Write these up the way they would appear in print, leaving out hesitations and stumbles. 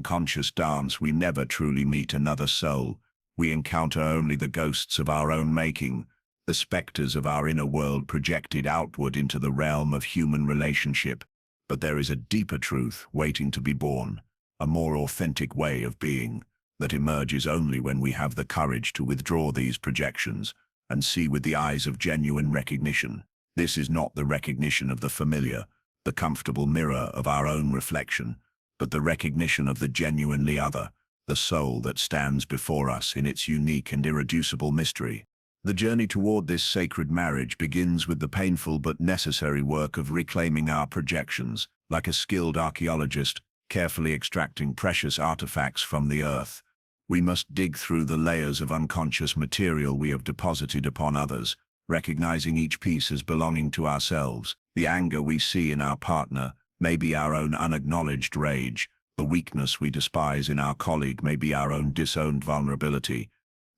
Conscious dance, we never truly meet another soul. We encounter only the ghosts of our own making, the specters of our inner world projected outward into the realm of human relationship. But there is a deeper truth waiting to be born, a more authentic way of being, that emerges only when we have the courage to withdraw these projections and see with the eyes of genuine recognition. This is not the recognition of the familiar, the comfortable mirror of our own reflection, but the recognition of the genuinely other, the soul that stands before us in its unique and irreducible mystery. The journey toward this sacred marriage begins with the painful but necessary work of reclaiming our projections, like a skilled archaeologist, carefully extracting precious artifacts from the earth. We must dig through the layers of unconscious material we have deposited upon others, recognizing each piece as belonging to ourselves. The anger we see in our partner may be our own unacknowledged rage. The weakness we despise in our colleague may be our own disowned vulnerability.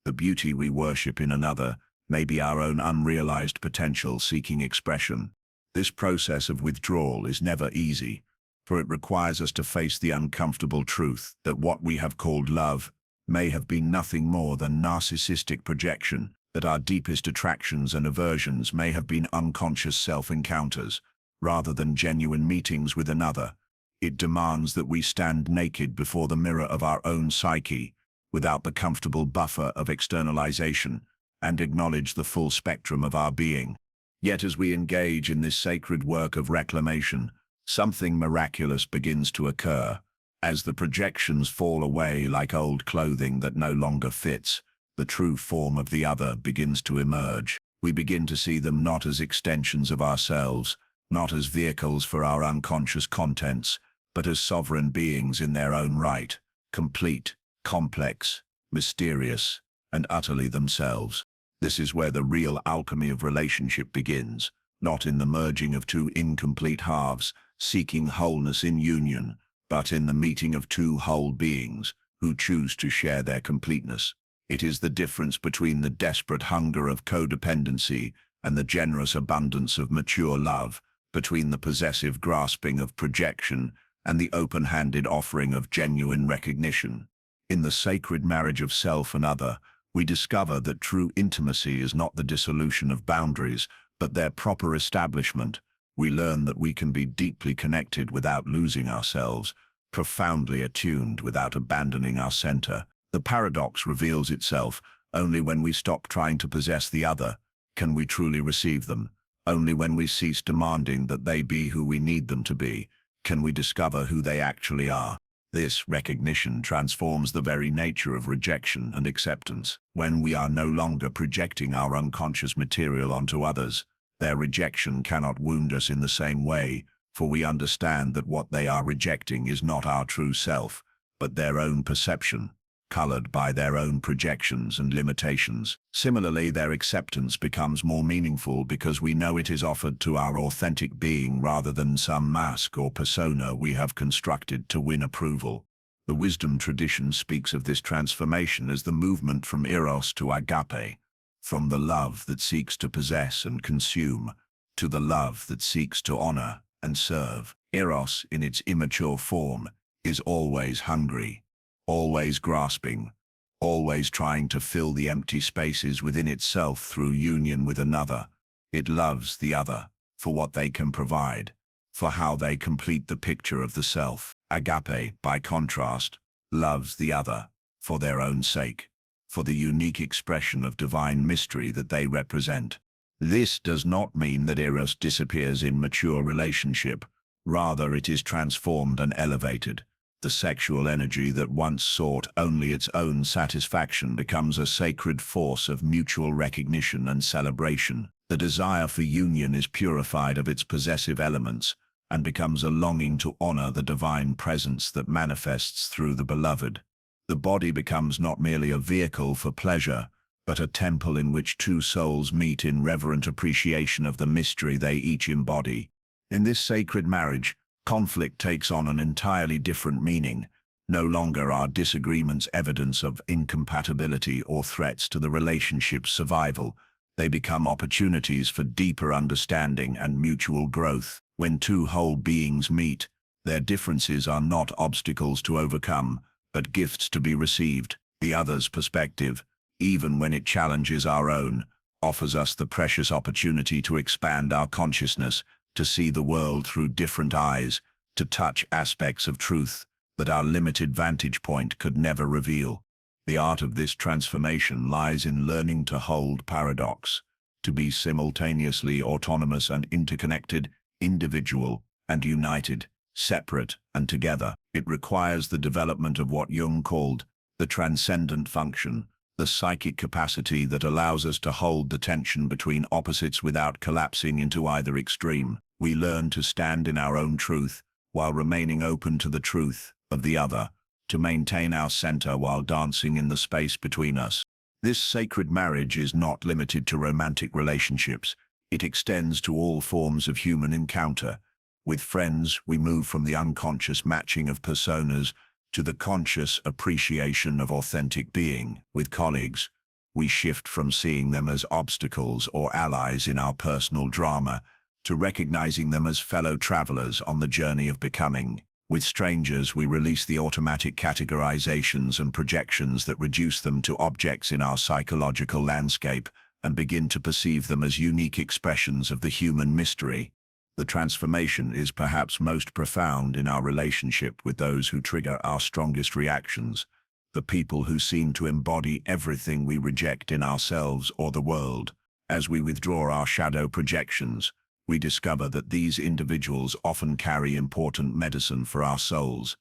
The beauty we worship in another may be our own unrealized potential seeking expression. This process of withdrawal is never easy, for it requires us to face the uncomfortable truth that what we have called love may have been nothing more than narcissistic projection, that our deepest attractions and aversions may have been unconscious self-encounters, rather than genuine meetings with another. It demands that we stand naked before the mirror of our own psyche, without the comfortable buffer of externalization, and acknowledge the full spectrum of our being. Yet as we engage in this sacred work of reclamation, something miraculous begins to occur. As the projections fall away like old clothing that no longer fits, the true form of the other begins to emerge. We begin to see them not as extensions of ourselves, not as vehicles for our unconscious contents, but as sovereign beings in their own right, complete, complex, mysterious, and utterly themselves. This is where the real alchemy of relationship begins, not in the merging of two incomplete halves, seeking wholeness in union, but in the meeting of two whole beings who choose to share their completeness. It is the difference between the desperate hunger of codependency and the generous abundance of mature love, between the possessive grasping of projection and the open-handed offering of genuine recognition. In the sacred marriage of self and other, we discover that true intimacy is not the dissolution of boundaries, but their proper establishment. We learn that we can be deeply connected without losing ourselves, profoundly attuned without abandoning our center. The paradox reveals itself only when we stop trying to possess the other. Can we truly receive them? Only when we cease demanding that they be who we need them to be, can we discover who they actually are. This recognition transforms the very nature of rejection and acceptance. When we are no longer projecting our unconscious material onto others, their rejection cannot wound us in the same way, for we understand that what they are rejecting is not our true self, but their own perception, colored by their own projections and limitations. Similarly, their acceptance becomes more meaningful because we know it is offered to our authentic being rather than some mask or persona we have constructed to win approval. The wisdom tradition speaks of this transformation as the movement from eros to agape, from the love that seeks to possess and consume, to the love that seeks to honor and serve. Eros, in its immature form, is always hungry, always grasping, always trying to fill the empty spaces within itself through union with another. It loves the other for what they can provide, for how they complete the picture of the self. Agape, by contrast, loves the other for their own sake, for the unique expression of divine mystery that they represent. This does not mean that eros disappears in mature relationship. Rather, it is transformed and elevated. The sexual energy that once sought only its own satisfaction becomes a sacred force of mutual recognition and celebration. The desire for union is purified of its possessive elements and becomes a longing to honor the divine presence that manifests through the beloved. The body becomes not merely a vehicle for pleasure, but a temple in which two souls meet in reverent appreciation of the mystery they each embody. In this sacred marriage, conflict takes on an entirely different meaning. No longer are disagreements evidence of incompatibility or threats to the relationship's survival. They become opportunities for deeper understanding and mutual growth. When two whole beings meet, Their differences are not obstacles to overcome, but gifts to be received. The other's perspective, even when it challenges our own, offers us the precious opportunity to expand our consciousness, to see the world through different eyes, to touch aspects of truth that our limited vantage point could never reveal. The art of this transformation lies in learning to hold paradox, to be simultaneously autonomous and interconnected, individual and united, separate and together. It requires the development of what Jung called the transcendent function, the psychic capacity that allows us to hold the tension between opposites without collapsing into either extreme. We learn to stand in our own truth while remaining open to the truth of the other, to maintain our center while dancing in the space between us. This sacred marriage is not limited to romantic relationships. It extends to all forms of human encounter. With friends, we move from the unconscious matching of personas to the conscious appreciation of authentic being. With colleagues, we shift from seeing them as obstacles or allies in our personal drama to recognizing them as fellow travelers on the journey of becoming. With strangers, we release the automatic categorizations and projections that reduce them to objects in our psychological landscape and begin to perceive them as unique expressions of the human mystery. The transformation is perhaps most profound in our relationship with those who trigger our strongest reactions, the people who seem to embody everything we reject in ourselves or the world. As we withdraw our shadow projections, we discover that these individuals often carry important medicine for our souls,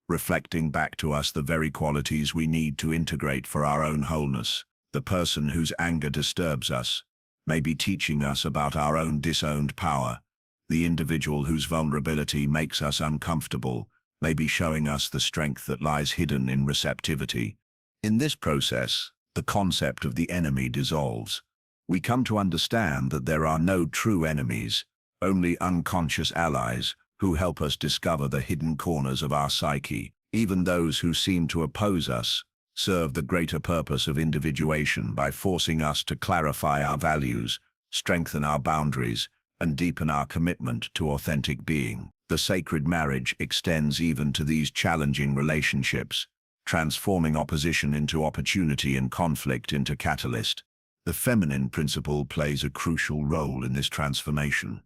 reflecting back to us the very qualities we need to integrate for our own wholeness. The person whose anger disturbs us may be teaching us about our own disowned power. The individual whose vulnerability makes us uncomfortable may be showing us the strength that lies hidden in receptivity. In this process, the concept of the enemy dissolves. We come to understand that there are no true enemies, only unconscious allies who help us discover the hidden corners of our psyche. Even those who seem to oppose us serve the greater purpose of individuation by forcing us to clarify our values, strengthen our boundaries, and deepen our commitment to authentic being. The sacred marriage extends even to these challenging relationships, transforming opposition into opportunity and conflict into catalyst. The feminine principle plays a crucial role in this transformation.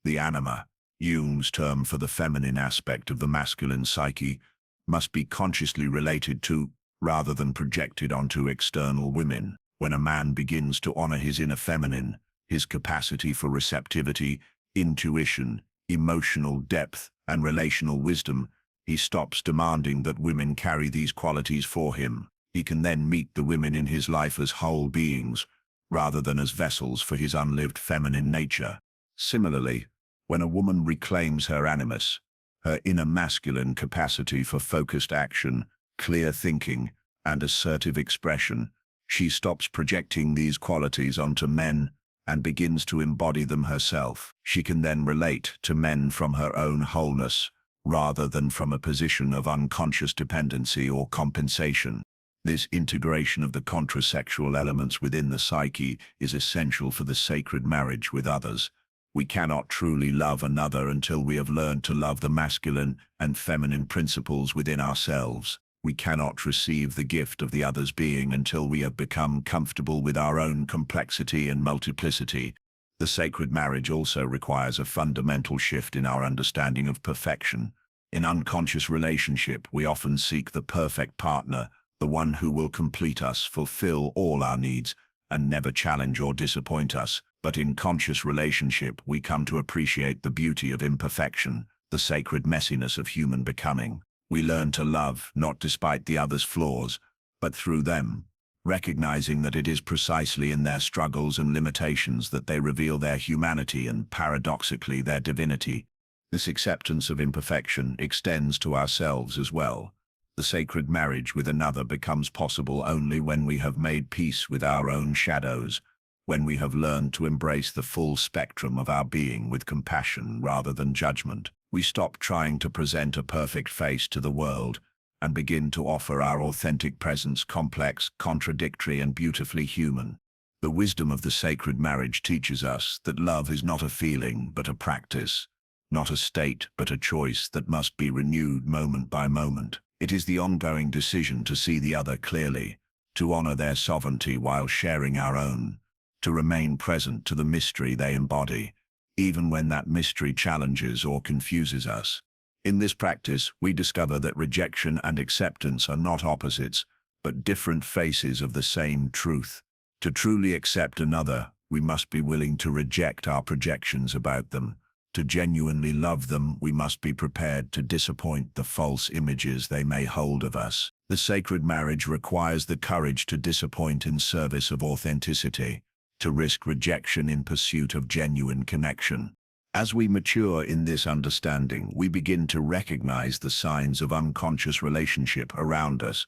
The anima, Jung's term for the feminine aspect of the masculine psyche, must be consciously related to, rather than projected onto external women. When a man begins to honor his inner feminine, his capacity for receptivity, intuition, emotional depth, and relational wisdom, he stops demanding that women carry these qualities for him. He can then meet the women in his life as whole beings, rather than as vessels for his unlived feminine nature. Similarly, when a woman reclaims her animus, her inner masculine capacity for focused action, clear thinking, and assertive expression, she stops projecting these qualities onto men and begins to embody them herself. She can then relate to men from her own wholeness, rather than from a position of unconscious dependency or compensation. This integration of the contrasexual elements within the psyche is essential for the sacred marriage with others. We cannot truly love another until we have learned to love the masculine and feminine principles within ourselves. We cannot receive the gift of the other's being until we have become comfortable with our own complexity and multiplicity. The sacred marriage also requires a fundamental shift in our understanding of perfection. In unconscious relationship, we often seek the perfect partner, the one who will complete us, fulfill all our needs, and never challenge or disappoint us. But in conscious relationship, we come to appreciate the beauty of imperfection, the sacred messiness of human becoming. We learn to love, not despite the other's flaws, but through them, recognizing that it is precisely in their struggles and limitations that they reveal their humanity and, paradoxically, their divinity. This acceptance of imperfection extends to ourselves as well. The sacred marriage with another becomes possible only when we have made peace with our own shadows, when we have learned to embrace the full spectrum of our being with compassion rather than judgment. We stop trying to present a perfect face to the world and begin to offer our authentic presence, complex, contradictory, and beautifully human. The wisdom of the sacred marriage teaches us that love is not a feeling but a practice. not a state but a choice that must be renewed moment by moment. It is the ongoing decision to see the other clearly, to honor their sovereignty while sharing our own, to remain present to the mystery they embody, even when that mystery challenges or confuses us. In this practice, we discover that rejection and acceptance are not opposites, but different faces of the same truth. To truly accept another, we must be willing to reject our projections about them. To genuinely love them, we must be prepared to disappoint the false images they may hold of us. The sacred marriage requires the courage to disappoint in service of authenticity, to risk rejection in pursuit of genuine connection. As we mature in this understanding, we begin to recognize the signs of unconscious relationship around us,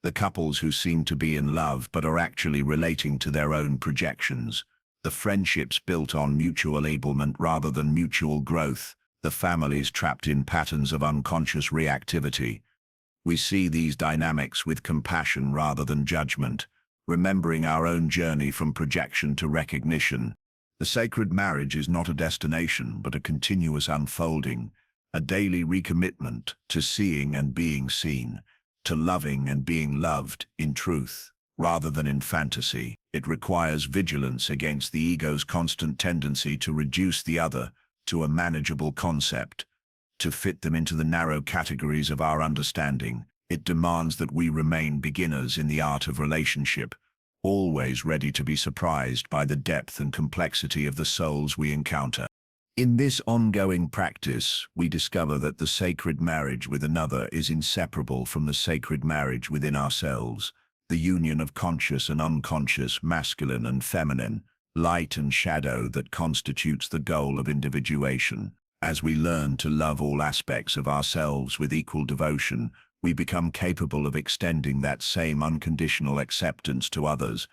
the couples who seem to be in love but are actually relating to their own projections, the friendships built on mutual enablement rather than mutual growth, the families trapped in patterns of unconscious reactivity. We see these dynamics with compassion rather than judgment, remembering our own journey from projection to recognition. The sacred marriage is not a destination, but a continuous unfolding, a daily recommitment to seeing and being seen, to loving and being loved in truth, rather than in fantasy. It requires vigilance against the ego's constant tendency to reduce the other to a manageable concept, to fit them into the narrow categories of our understanding. It demands that we remain beginners in the art of relationship, always ready to be surprised by the depth and complexity of the souls we encounter. In this ongoing practice, we discover that the sacred marriage with another is inseparable from the sacred marriage within ourselves, the union of conscious and unconscious, masculine and feminine, light and shadow that constitutes the goal of individuation. As we learn to love all aspects of ourselves with equal devotion, we become capable of extending that same unconditional acceptance to others.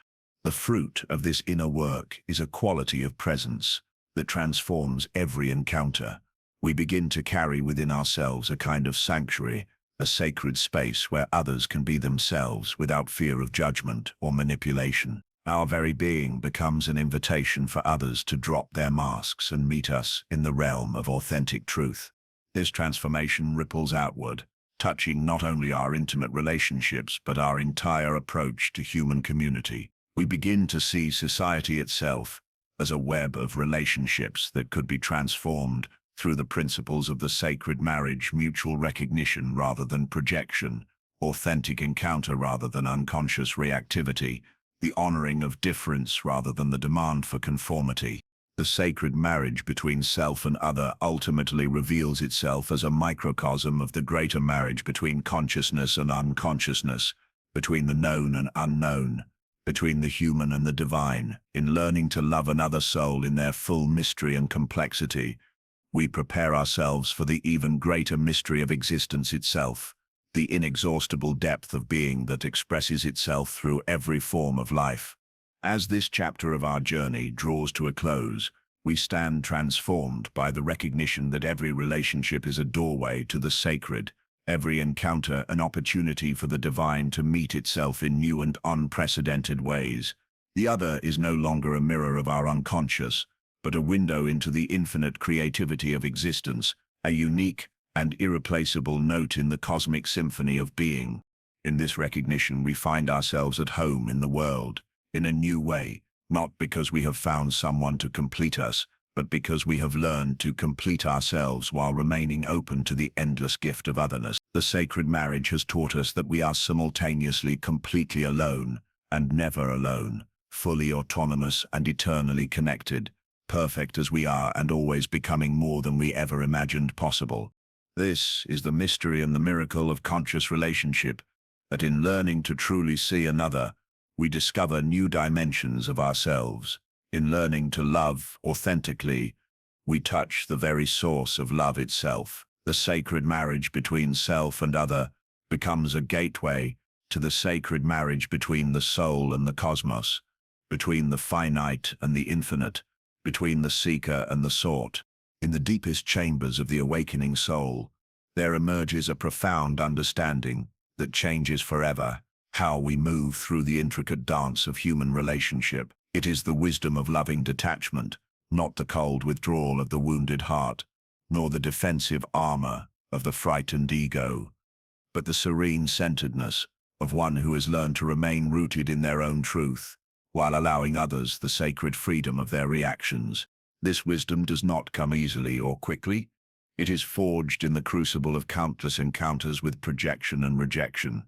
The fruit of this inner work is a quality of presence that transforms every encounter. We begin to carry within ourselves a kind of sanctuary, a sacred space where others can be themselves without fear of judgment or manipulation. Our very being becomes an invitation for others to drop their masks and meet us in the realm of authentic truth. This transformation ripples outward, touching not only our intimate relationships but our entire approach to human community. We begin to see society itself as a web of relationships that could be transformed through the principles of the sacred marriage: mutual recognition rather than projection, authentic encounter rather than unconscious reactivity, the honoring of difference rather than the demand for conformity. The sacred marriage between self and other ultimately reveals itself as a microcosm of the greater marriage between consciousness and unconsciousness, between the known and unknown, between the human and the divine. In learning to love another soul in their full mystery and complexity, we prepare ourselves for the even greater mystery of existence itself, the inexhaustible depth of being that expresses itself through every form of life. As this chapter of our journey draws to a close, we stand transformed by the recognition that every relationship is a doorway to the sacred, every encounter an opportunity for the divine to meet itself in new and unprecedented ways. The other is no longer a mirror of our unconscious, but a window into the infinite creativity of existence, a unique and irreplaceable note in the cosmic symphony of being. In this recognition, we find ourselves at home in the world, in a new way, not because we have found someone to complete us, but because we have learned to complete ourselves while remaining open to the endless gift of otherness. The sacred marriage has taught us that we are simultaneously completely alone and never alone, fully autonomous and eternally connected, perfect as we are and always becoming more than we ever imagined possible. This is the mystery and the miracle of conscious relationship, that in learning to truly see another, we discover new dimensions of ourselves. In learning to love authentically, we touch the very source of love itself. The sacred marriage between self and other becomes a gateway to the sacred marriage between the soul and the cosmos, between the finite and the infinite, between the seeker and the sought. In the deepest chambers of the awakening soul, there emerges a profound understanding that changes forever how we move through the intricate dance of human relationship. It is the wisdom of loving detachment, not the cold withdrawal of the wounded heart, nor the defensive armor of the frightened ego, but the serene centeredness of one who has learned to remain rooted in their own truth, while allowing others the sacred freedom of their reactions. This wisdom does not come easily or quickly. It is forged in the crucible of countless encounters with projection and rejection,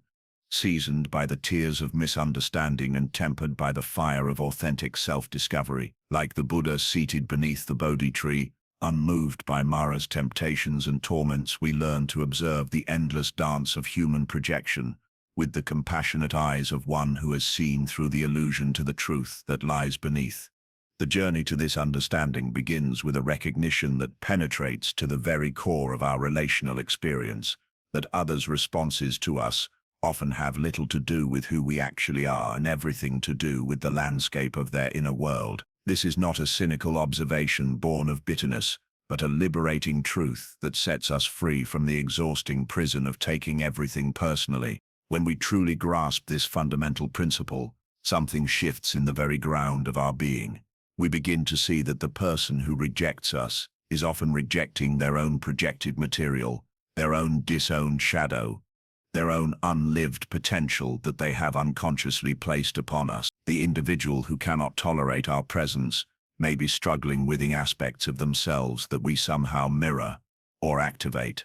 seasoned by the tears of misunderstanding and tempered by the fire of authentic self-discovery. Like the Buddha seated beneath the Bodhi tree, unmoved by Mara's temptations and torments, we learn to observe the endless dance of human projection with the compassionate eyes of one who has seen through the illusion to the truth that lies beneath. The journey to this understanding begins with a recognition that penetrates to the very core of our relational experience, that others' responses to us often have little to do with who we actually are and everything to do with the landscape of their inner world. This is not a cynical observation born of bitterness, but a liberating truth that sets us free from the exhausting prison of taking everything personally. When we truly grasp this fundamental principle, something shifts in the very ground of our being. We begin to see that the person who rejects us is often rejecting their own projected material, their own disowned shadow, their own unlived potential that they have unconsciously placed upon us. The individual who cannot tolerate our presence may be struggling with the aspects of themselves that we somehow mirror or activate.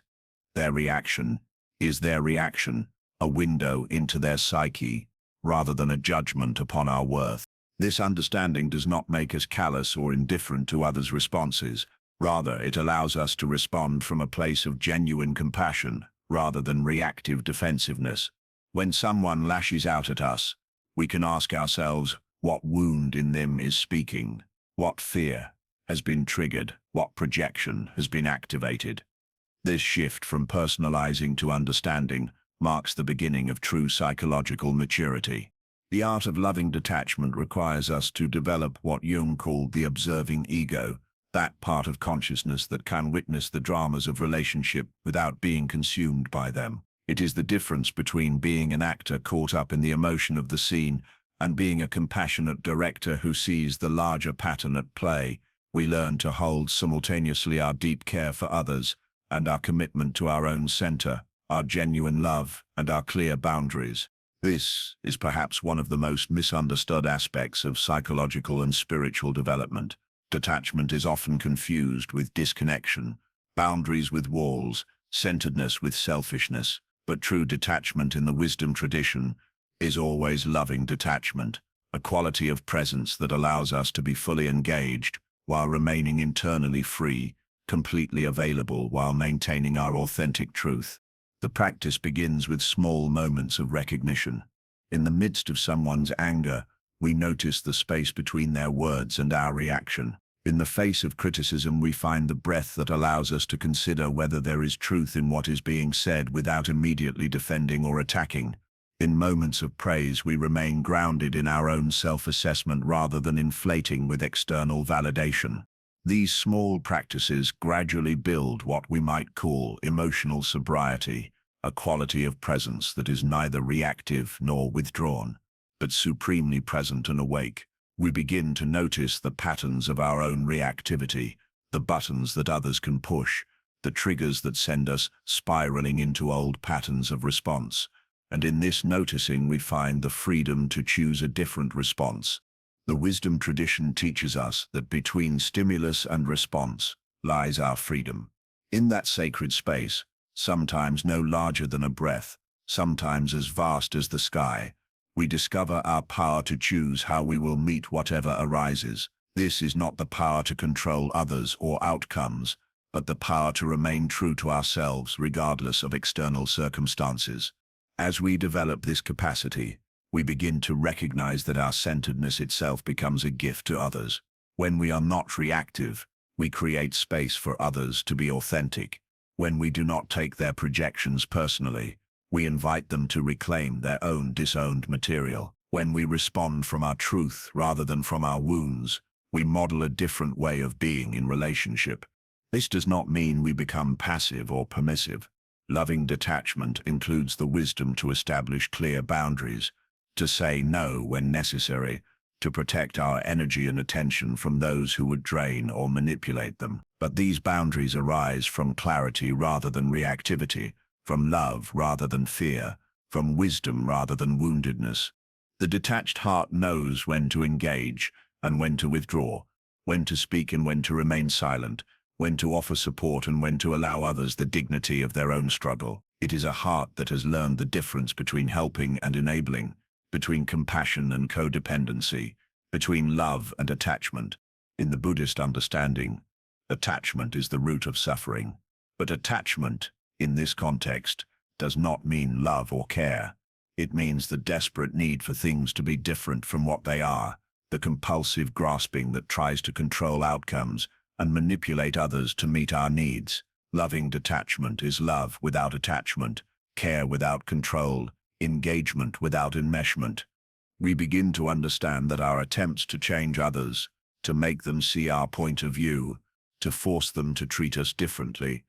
Their reaction is their reaction, a window into their psyche, rather than a judgment upon our worth. This understanding does not make us callous or indifferent to others' responses. Rather, it allows us to respond from a place of genuine compassion, rather than reactive defensiveness. When someone lashes out at us, we can ask ourselves what wound in them is speaking, what fear has been triggered, what projection has been activated. This shift from personalizing to understanding marks the beginning of true psychological maturity. The art of loving detachment requires us to develop what Jung called the observing ego, that part of consciousness that can witness the dramas of relationship without being consumed by them. It is the difference between being an actor caught up in the emotion of the scene and being a compassionate director who sees the larger pattern at play. We learn to hold simultaneously our deep care for others and our commitment to our own center, our genuine love, and our clear boundaries. This is perhaps one of the most misunderstood aspects of psychological and spiritual development. Detachment is often confused with disconnection, boundaries with walls, centeredness with selfishness, but true detachment in the wisdom tradition is always loving detachment, a quality of presence that allows us to be fully engaged while remaining internally free, completely available while maintaining our authentic truth. The practice begins with small moments of recognition. In the midst of someone's anger, we notice the space between their words and our reaction. In the face of criticism, we find the breath that allows us to consider whether there is truth in what is being said without immediately defending or attacking. In moments of praise, we remain grounded in our own self-assessment rather than inflating with external validation. These small practices gradually build what we might call emotional sobriety, a quality of presence that is neither reactive nor withdrawn, but supremely present and awake. We begin to notice the patterns of our own reactivity, the buttons that others can push, the triggers that send us spiraling into old patterns of response. And in this noticing, we find the freedom to choose a different response. The wisdom tradition teaches us that between stimulus and response lies our freedom. In that sacred space, sometimes no larger than a breath, sometimes as vast as the sky, we discover our power to choose how we will meet whatever arises. This is not the power to control others or outcomes, but the power to remain true to ourselves regardless of external circumstances. As we develop this capacity, we begin to recognize that our centeredness itself becomes a gift to others. When we are not reactive, we create space for others to be authentic. When we do not take their projections personally, we invite them to reclaim their own disowned material. When we respond from our truth rather than from our wounds, we model a different way of being in relationship. This does not mean we become passive or permissive. Loving detachment includes the wisdom to establish clear boundaries, to say no when necessary, to protect our energy and attention from those who would drain or manipulate them. But these boundaries arise from clarity rather than reactivity, from love rather than fear, from wisdom rather than woundedness. The detached heart knows when to engage and when to withdraw, when to speak and when to remain silent, when to offer support and when to allow others the dignity of their own struggle. It is a heart that has learned the difference between helping and enabling, between compassion and codependency, between love and attachment. In the Buddhist understanding, attachment is the root of suffering. But attachment, in this context, does not mean love or care. It means the desperate need for things to be different from what they are, the compulsive grasping that tries to control outcomes and manipulate others to meet our needs. Loving detachment is love without attachment, care without control, engagement without enmeshment. We begin to understand that our attempts to change others, to make them see our point of view, to force them to treat us differently,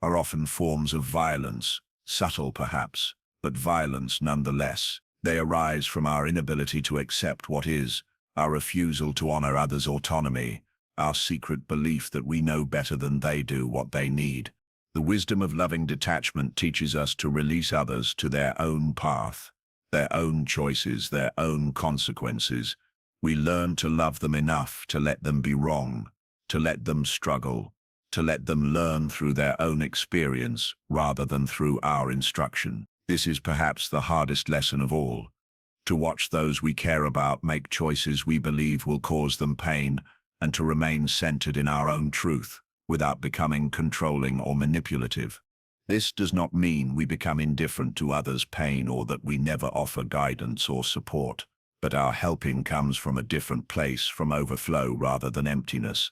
are often forms of violence, subtle perhaps, but violence nonetheless. They arise from our inability to accept what is, our refusal to honor others' autonomy, our secret belief that we know better than they do what they need. The wisdom of loving detachment teaches us to release others to their own path, their own choices, their own consequences. We learn to love them enough to let them be wrong, to let them struggle, to let them learn through their own experience rather than through our instruction. This is perhaps the hardest lesson of all, to watch those we care about make choices we believe will cause them pain, and to remain centered in our own truth without becoming controlling or manipulative. This does not mean we become indifferent to others' pain or that we never offer guidance or support, but our helping comes from a different place, from overflow rather than emptiness,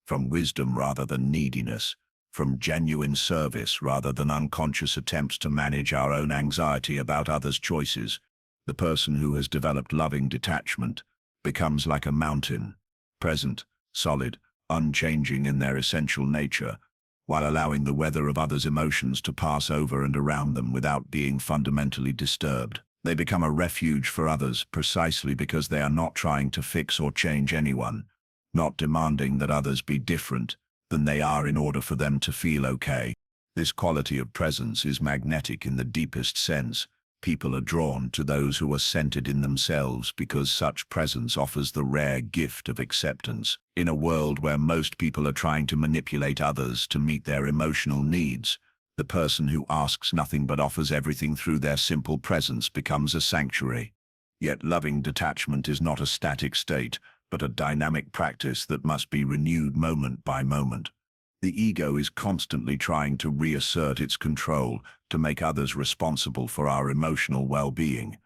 from wisdom rather than neediness, from genuine service rather than unconscious attempts to manage our own anxiety about others' choices. The person who has developed loving detachment becomes like a mountain, present, solid, unchanging in their essential nature, while allowing the weather of others' emotions to pass over and around them without being fundamentally disturbed. They become a refuge for others precisely because they are not trying to fix or change anyone, not demanding that others be different than they are in order for them to feel okay. This quality of presence is magnetic in the deepest sense. People are drawn to those who are centered in themselves because such presence offers the rare gift of acceptance. In a world where most people are trying to manipulate others to meet their emotional needs, the person who asks nothing but offers everything through their simple presence becomes a sanctuary. Yet loving detachment is not a static state, but a dynamic practice that must be renewed moment by moment. The ego is constantly trying to reassert its control, to make others responsible for our emotional well-being,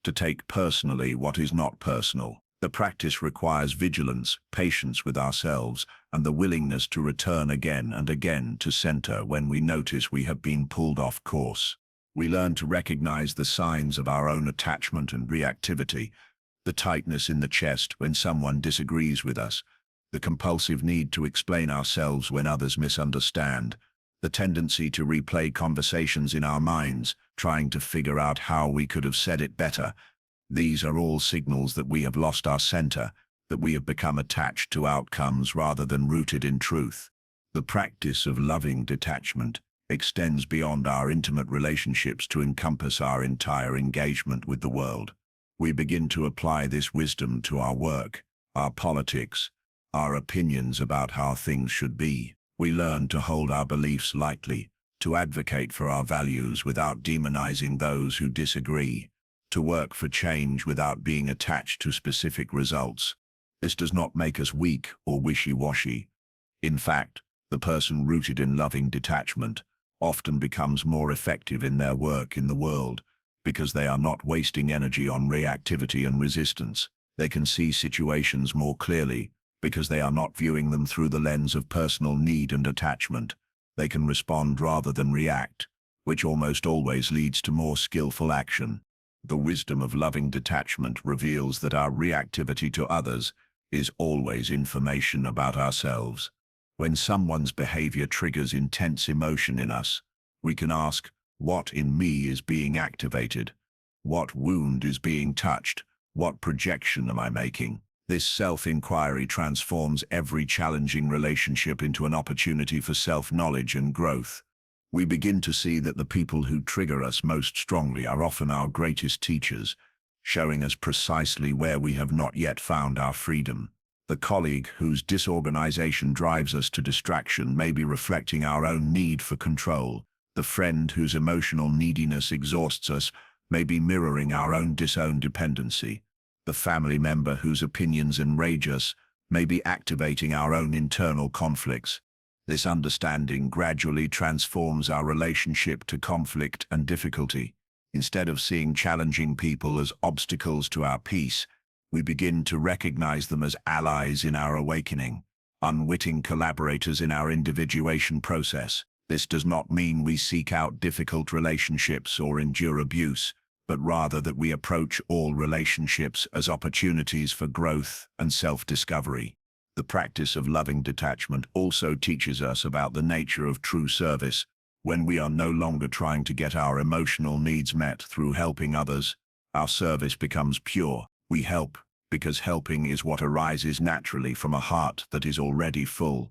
to take personally what is not personal. The practice requires vigilance, patience with ourselves, and the willingness to return again and again to center when we notice we have been pulled off course. We learn to recognize the signs of our own attachment and reactivity, the tightness in the chest when someone disagrees with us, the compulsive need to explain ourselves when others misunderstand, the tendency to replay conversations in our minds, trying to figure out how we could have said it better. These are all signals that we have lost our center, that we have become attached to outcomes rather than rooted in truth. The practice of loving detachment extends beyond our intimate relationships to encompass our entire engagement with the world. We begin to apply this wisdom to our work, our politics, our opinions about how things should be. We learn to hold our beliefs lightly, to advocate for our values without demonizing those who disagree, to work for change without being attached to specific results. This does not make us weak or wishy-washy. In fact, the person rooted in loving detachment often becomes more effective in their work in the world because they are not wasting energy on reactivity and resistance. They can see situations more clearly because they are not viewing them through the lens of personal need and attachment. They can respond rather than react, which almost always leads to more skillful action. The wisdom of loving detachment reveals that our reactivity to others is always information about ourselves. When someone's behavior triggers intense emotion in us, we can ask, what in me is being activated? What wound is being touched? What projection am I making? This self-inquiry transforms every challenging relationship into an opportunity for self-knowledge and growth. We begin to see that the people who trigger us most strongly are often our greatest teachers, showing us precisely where we have not yet found our freedom. The colleague whose disorganization drives us to distraction may be reflecting our own need for control. The friend whose emotional neediness exhausts us may be mirroring our own disowned dependency. The family member whose opinions enrage us may be activating our own internal conflicts. This understanding gradually transforms our relationship to conflict and difficulty. Instead of seeing challenging people as obstacles to our peace, we begin to recognize them as allies in our awakening, unwitting collaborators in our individuation process. This does not mean we seek out difficult relationships or endure abuse, but rather that we approach all relationships as opportunities for growth and self-discovery. The practice of loving detachment also teaches us about the nature of true service. When we are no longer trying to get our emotional needs met through helping others, our service becomes pure. We help because helping is what arises naturally from a heart that is already full,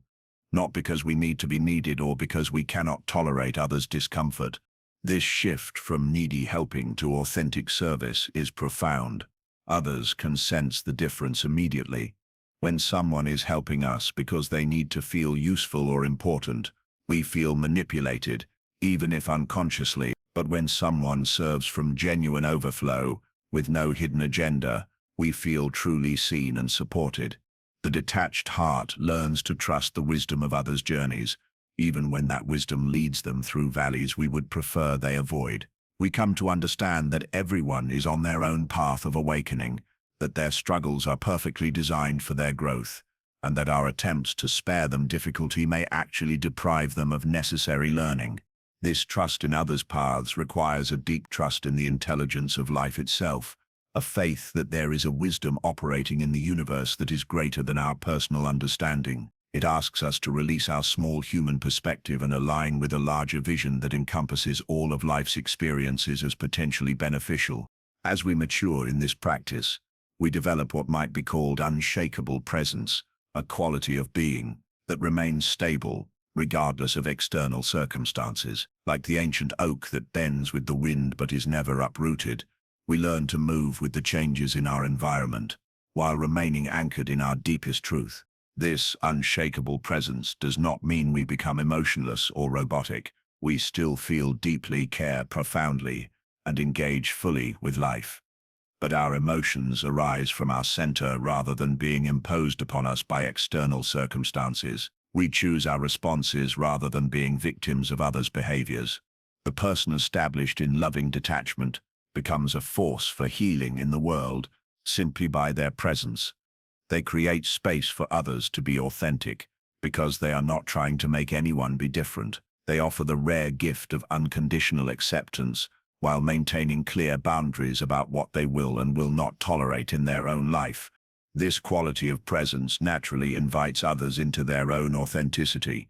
not because we need to be needed or because we cannot tolerate others' discomfort. This shift from needy helping to authentic service is profound. Others can sense the difference immediately. When someone is helping us because they need to feel useful or important, we feel manipulated, even if unconsciously. But when someone serves from genuine overflow, with no hidden agenda, we feel truly seen and supported. The detached heart learns to trust the wisdom of others' journeys, even when that wisdom leads them through valleys we would prefer they avoid. We come to understand that everyone is on their own path of awakening, that their struggles are perfectly designed for their growth, and that our attempts to spare them difficulty may actually deprive them of necessary learning. This trust in others' paths requires a deep trust in the intelligence of life itself, a faith that there is a wisdom operating in the universe that is greater than our personal understanding. It asks us to release our small human perspective and align with a larger vision that encompasses all of life's experiences as potentially beneficial. As we mature in this practice, we develop what might be called unshakable presence, a quality of being that remains stable regardless of external circumstances. Like the ancient oak that bends with the wind but is never uprooted, we learn to move with the changes in our environment, while remaining anchored in our deepest truth. This unshakable presence does not mean we become emotionless or robotic. We still feel deeply, care profoundly, and engage fully with life. But our emotions arise from our center rather than being imposed upon us by external circumstances. We choose our responses rather than being victims of others' behaviors. The person established in loving detachment becomes a force for healing in the world simply by their presence. They create space for others to be authentic because they are not trying to make anyone be different. They offer the rare gift of unconditional acceptance while maintaining clear boundaries about what they will and will not tolerate in their own life. This quality of presence naturally invites others into their own authenticity.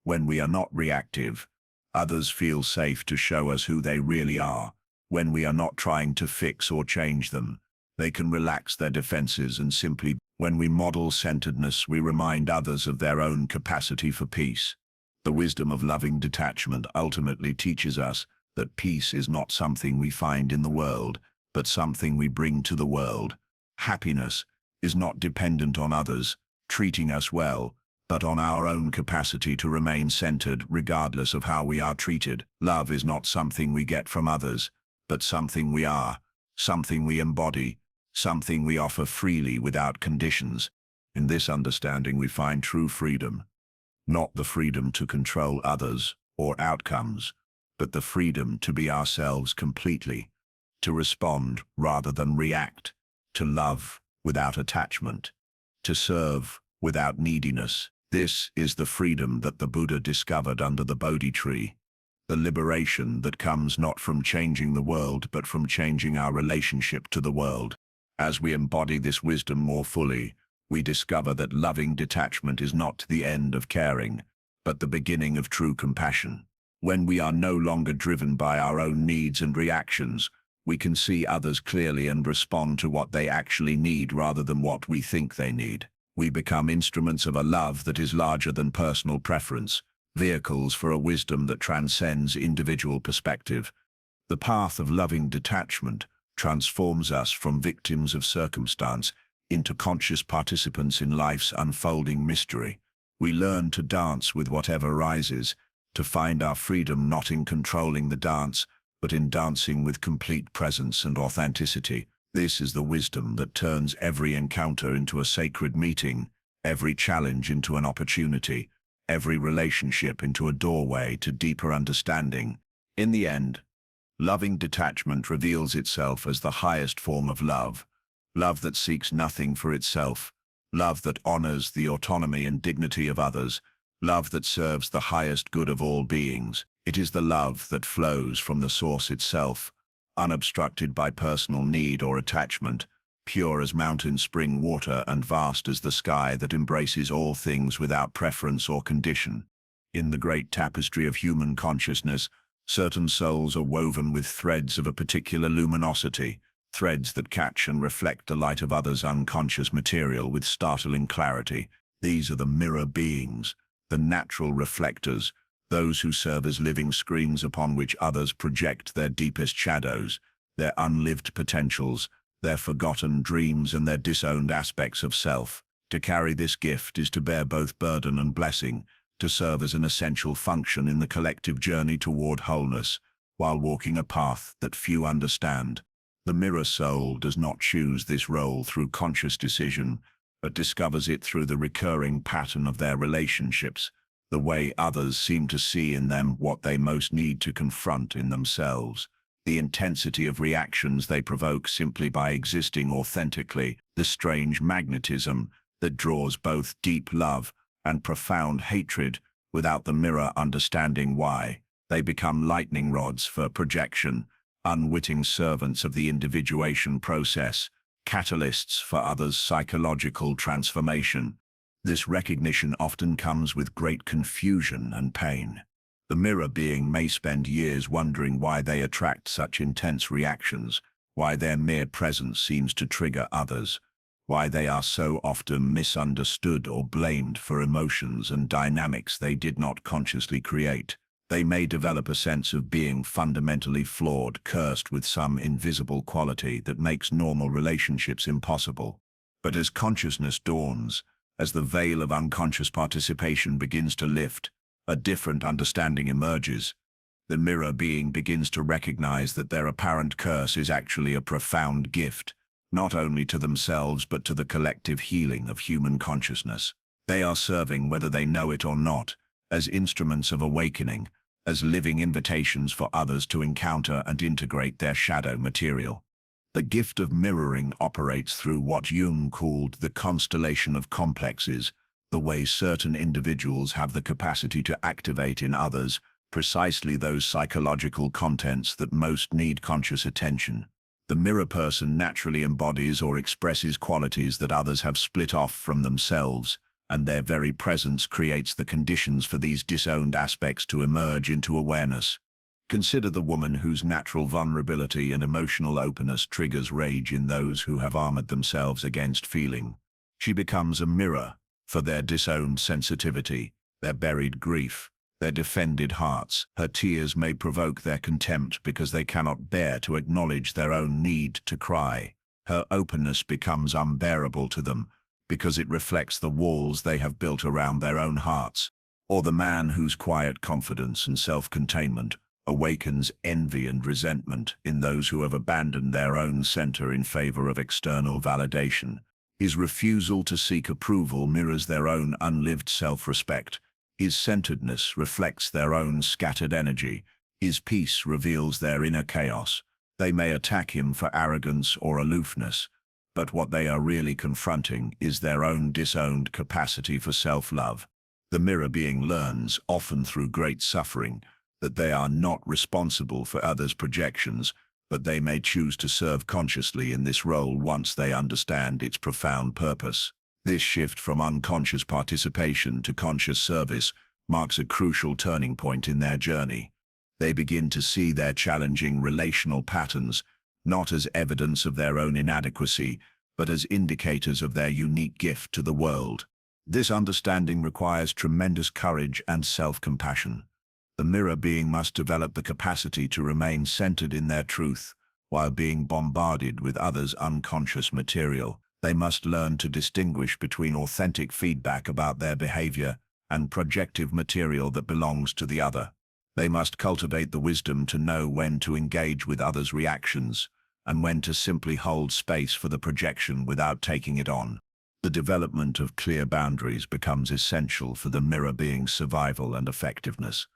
When we are not reactive, others feel safe to show us who they really are. When we are not trying to fix or change them, they can relax their defenses and simply. When we model centeredness, we remind others of their own capacity for peace. The wisdom of loving detachment ultimately teaches us that peace is not something we find in the world, but something we bring to the world. Happiness is not dependent on others treating us well, but on our own capacity to remain centered regardless of how we are treated. Love is not something we get from others, but something we are, something we embody, something we offer freely without conditions. In this understanding we find true freedom, not the freedom to control others or outcomes, but the freedom to be ourselves completely, to respond rather than react, to love without attachment, to serve without neediness. This is the freedom that the Buddha discovered under the Bodhi tree, the liberation that comes not from changing the world but from changing our relationship to the world. As we embody this wisdom more fully, we discover that loving detachment is not the end of caring, but the beginning of true compassion. When we are no longer driven by our own needs and reactions, We can see others clearly and respond to what they actually need rather than what we think they need. We become instruments of a love that is larger than personal preference, vehicles for a wisdom that transcends individual perspective. The path of loving detachment transforms us from victims of circumstance into conscious participants in life's unfolding mystery. We learn to dance with whatever rises, to find our freedom not in controlling the dance, but in dancing with complete presence and authenticity. This is the wisdom that turns every encounter into a sacred meeting, every challenge into an opportunity, every relationship into a doorway to deeper understanding. In the end, loving detachment reveals itself as the highest form of love, love that seeks nothing for itself, love that honors the autonomy and dignity of others, love that serves the highest good of all beings. It is the love that flows from the source itself, unobstructed by personal need or attachment, pure as mountain spring water and vast as the sky that embraces all things without preference or condition. In the great tapestry of human consciousness, certain souls are woven with threads of a particular luminosity, threads that catch and reflect the light of others' unconscious material with startling clarity. These are the mirror beings, the natural reflectors, those who serve as living screens upon which others project their deepest shadows, their unlived potentials, their forgotten dreams and their disowned aspects of self. To carry this gift is to bear both burden and blessing, to serve as an essential function in the collective journey toward wholeness, while walking a path that few understand. The mirror soul does not choose this role through conscious decision, but discovers it through the recurring pattern of their relationships, the way others seem to see in them what they most need to confront in themselves, the intensity of reactions they provoke simply by existing authentically, the strange magnetism that draws both deep love and profound hatred without the mirror understanding why. They become lightning rods for projection, unwitting servants of the individuation process, catalysts for others' psychological transformation. This recognition often comes with great confusion and pain. The mirror being may spend years wondering why they attract such intense reactions, why their mere presence seems to trigger others, why they are so often misunderstood or blamed for emotions and dynamics they did not consciously create. They may develop a sense of being fundamentally flawed, cursed with some invisible quality that makes normal relationships impossible. But as consciousness dawns, as the veil of unconscious participation begins to lift, a different understanding emerges. The mirror being begins to recognize that their apparent curse is actually a profound gift, not only to themselves but to the collective healing of human consciousness. They are serving, whether they know it or not, as instruments of awakening, as living invitations for others to encounter and integrate their shadow material. The gift of mirroring operates through what Jung called the constellation of complexes, the way certain individuals have the capacity to activate in others precisely those psychological contents that most need conscious attention. The mirror person naturally embodies or expresses qualities that others have split off from themselves, and their very presence creates the conditions for these disowned aspects to emerge into awareness. Consider the woman whose natural vulnerability and emotional openness triggers rage in those who have armored themselves against feeling. She becomes a mirror for their disowned sensitivity, their buried grief, their defended hearts. Her tears may provoke their contempt because they cannot bear to acknowledge their own need to cry. Her openness becomes unbearable to them because it reflects the walls they have built around their own hearts. Or the man whose quiet confidence and self-containment awakens envy and resentment in those who have abandoned their own center in favor of external validation. His refusal to seek approval mirrors their own unlived self-respect. His centeredness reflects their own scattered energy. His peace reveals their inner chaos. They may attack him for arrogance or aloofness, but what they are really confronting is their own disowned capacity for self-love. The mirror being learns, often through great suffering, that they are not responsible for others' projections, but they may choose to serve consciously in this role once they understand its profound purpose. This shift from unconscious participation to conscious service marks a crucial turning point in their journey. They begin to see their challenging relational patterns not as evidence of their own inadequacy, but as indicators of their unique gift to the world. This understanding requires tremendous courage and self-compassion. The mirror being must develop the capacity to remain centered in their truth, while being bombarded with others' unconscious material. They must learn to distinguish between authentic feedback about their behavior and projective material that belongs to the other. They must cultivate the wisdom to know when to engage with others' reactions and when to simply hold space for the projection without taking it on. The development of clear boundaries becomes essential for the mirror being's survival and effectiveness.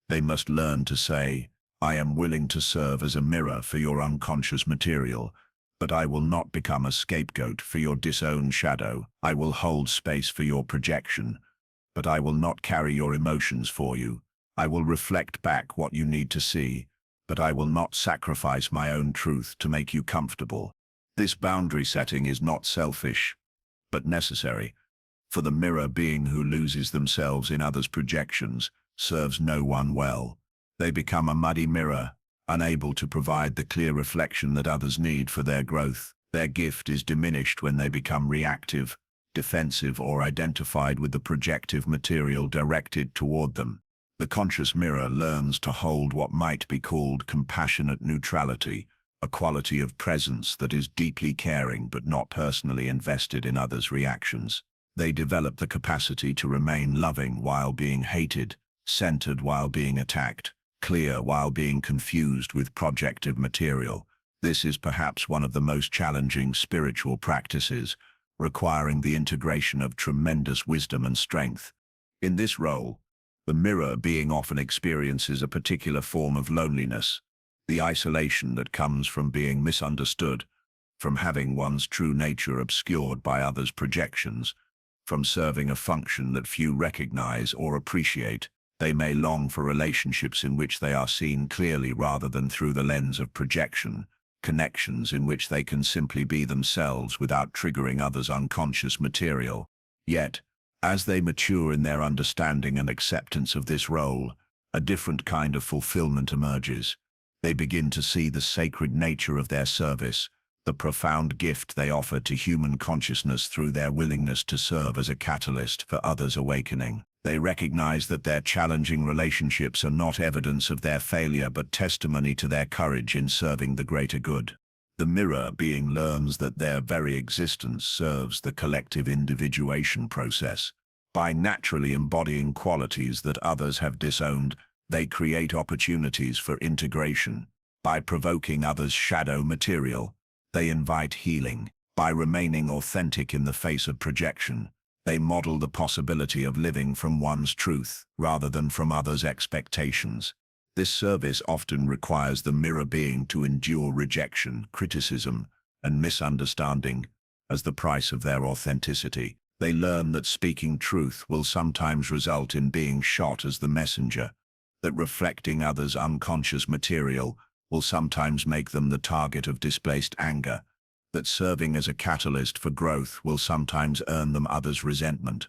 They must learn to say, "I am willing to serve as a mirror for your unconscious material, but I will not become a scapegoat for your disowned shadow. I will hold space for your projection, but I will not carry your emotions for you. I will reflect back what you need to see, but I will not sacrifice my own truth to make you comfortable." This boundary setting is not selfish, but necessary, for the mirror being who loses themselves in others' projections serves no one well. They become a muddy mirror, unable to provide the clear reflection that others need for their growth. Their gift is diminished when they become reactive, defensive, or identified with the projective material directed toward them. The conscious mirror learns to hold what might be called compassionate neutrality, a quality of presence that is deeply caring but not personally invested in others' reactions. They develop the capacity to remain loving while being hated, centered while being attacked, clear while being confused with projective material. This is perhaps one of the most challenging spiritual practices, requiring the integration of tremendous wisdom and strength. In this role, the mirror being often experiences a particular form of loneliness, the isolation that comes from being misunderstood, from having one's true nature obscured by others' projections, from serving a function that few recognize or appreciate. They may long for relationships in which they are seen clearly rather than through the lens of projection, connections in which they can simply be themselves without triggering others' unconscious material. Yet, as they mature in their understanding and acceptance of this role, a different kind of fulfillment emerges. They begin to see the sacred nature of their service, the profound gift they offer to human consciousness through their willingness to serve as a catalyst for others' awakening. They recognize that their challenging relationships are not evidence of their failure but testimony to their courage in serving the greater good. The mirror being learns that their very existence serves the collective individuation process. By naturally embodying qualities that others have disowned, they create opportunities for integration. By provoking others' shadow material, they invite healing. By remaining authentic in the face of projection, they model the possibility of living from one's truth rather than from others' expectations. This service often requires the mirror being to endure rejection, criticism, and misunderstanding as the price of their authenticity. They learn that speaking truth will sometimes result in being shot as the messenger, that reflecting others' unconscious material will sometimes make them the target of displaced anger, that serving as a catalyst for growth will sometimes earn them others' resentment.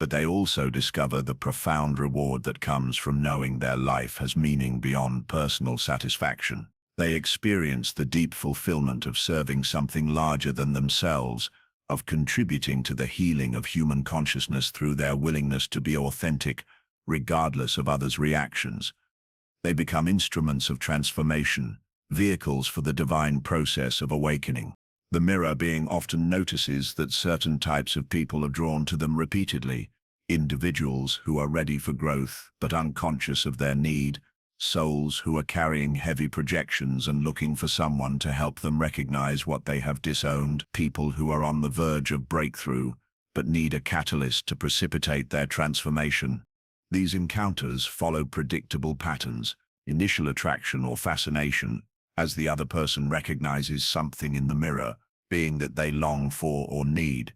But they also discover the profound reward that comes from knowing their life has meaning beyond personal satisfaction. They experience the deep fulfillment of serving something larger than themselves, of contributing to the healing of human consciousness through their willingness to be authentic, regardless of others' reactions. They become instruments of transformation, vehicles for the divine process of awakening. The mirror being often notices that certain types of people are drawn to them repeatedly: individuals who are ready for growth but unconscious of their need, souls who are carrying heavy projections and looking for someone to help them recognize what they have disowned, people who are on the verge of breakthrough but need a catalyst to precipitate their transformation. These encounters follow predictable patterns: initial attraction or fascination, as the other person recognizes something in the mirror, being that they long for or need;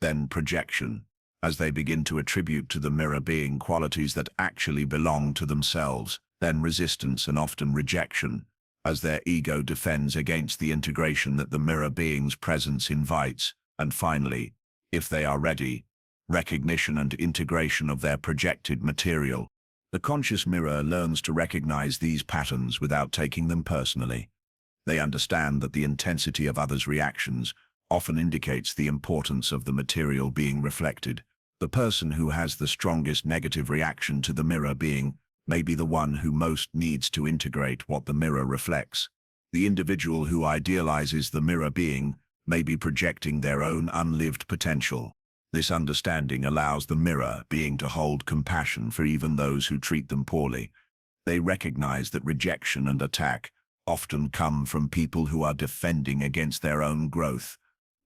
then projection, as they begin to attribute to the mirror being qualities that actually belong to themselves; then resistance and often rejection, as their ego defends against the integration that the mirror being's presence invites; and finally, if they are ready, recognition and integration of their projected material. The conscious mirror learns to recognize these patterns without taking them personally. They understand that the intensity of others' reactions often indicates the importance of the material being reflected. The person who has the strongest negative reaction to the mirror being may be the one who most needs to integrate what the mirror reflects. The individual who idealizes the mirror being may be projecting their own unlived potential. This understanding allows the mirror being to hold compassion for even those who treat them poorly. They recognize that rejection and attack often come from people who are defending against their own growth,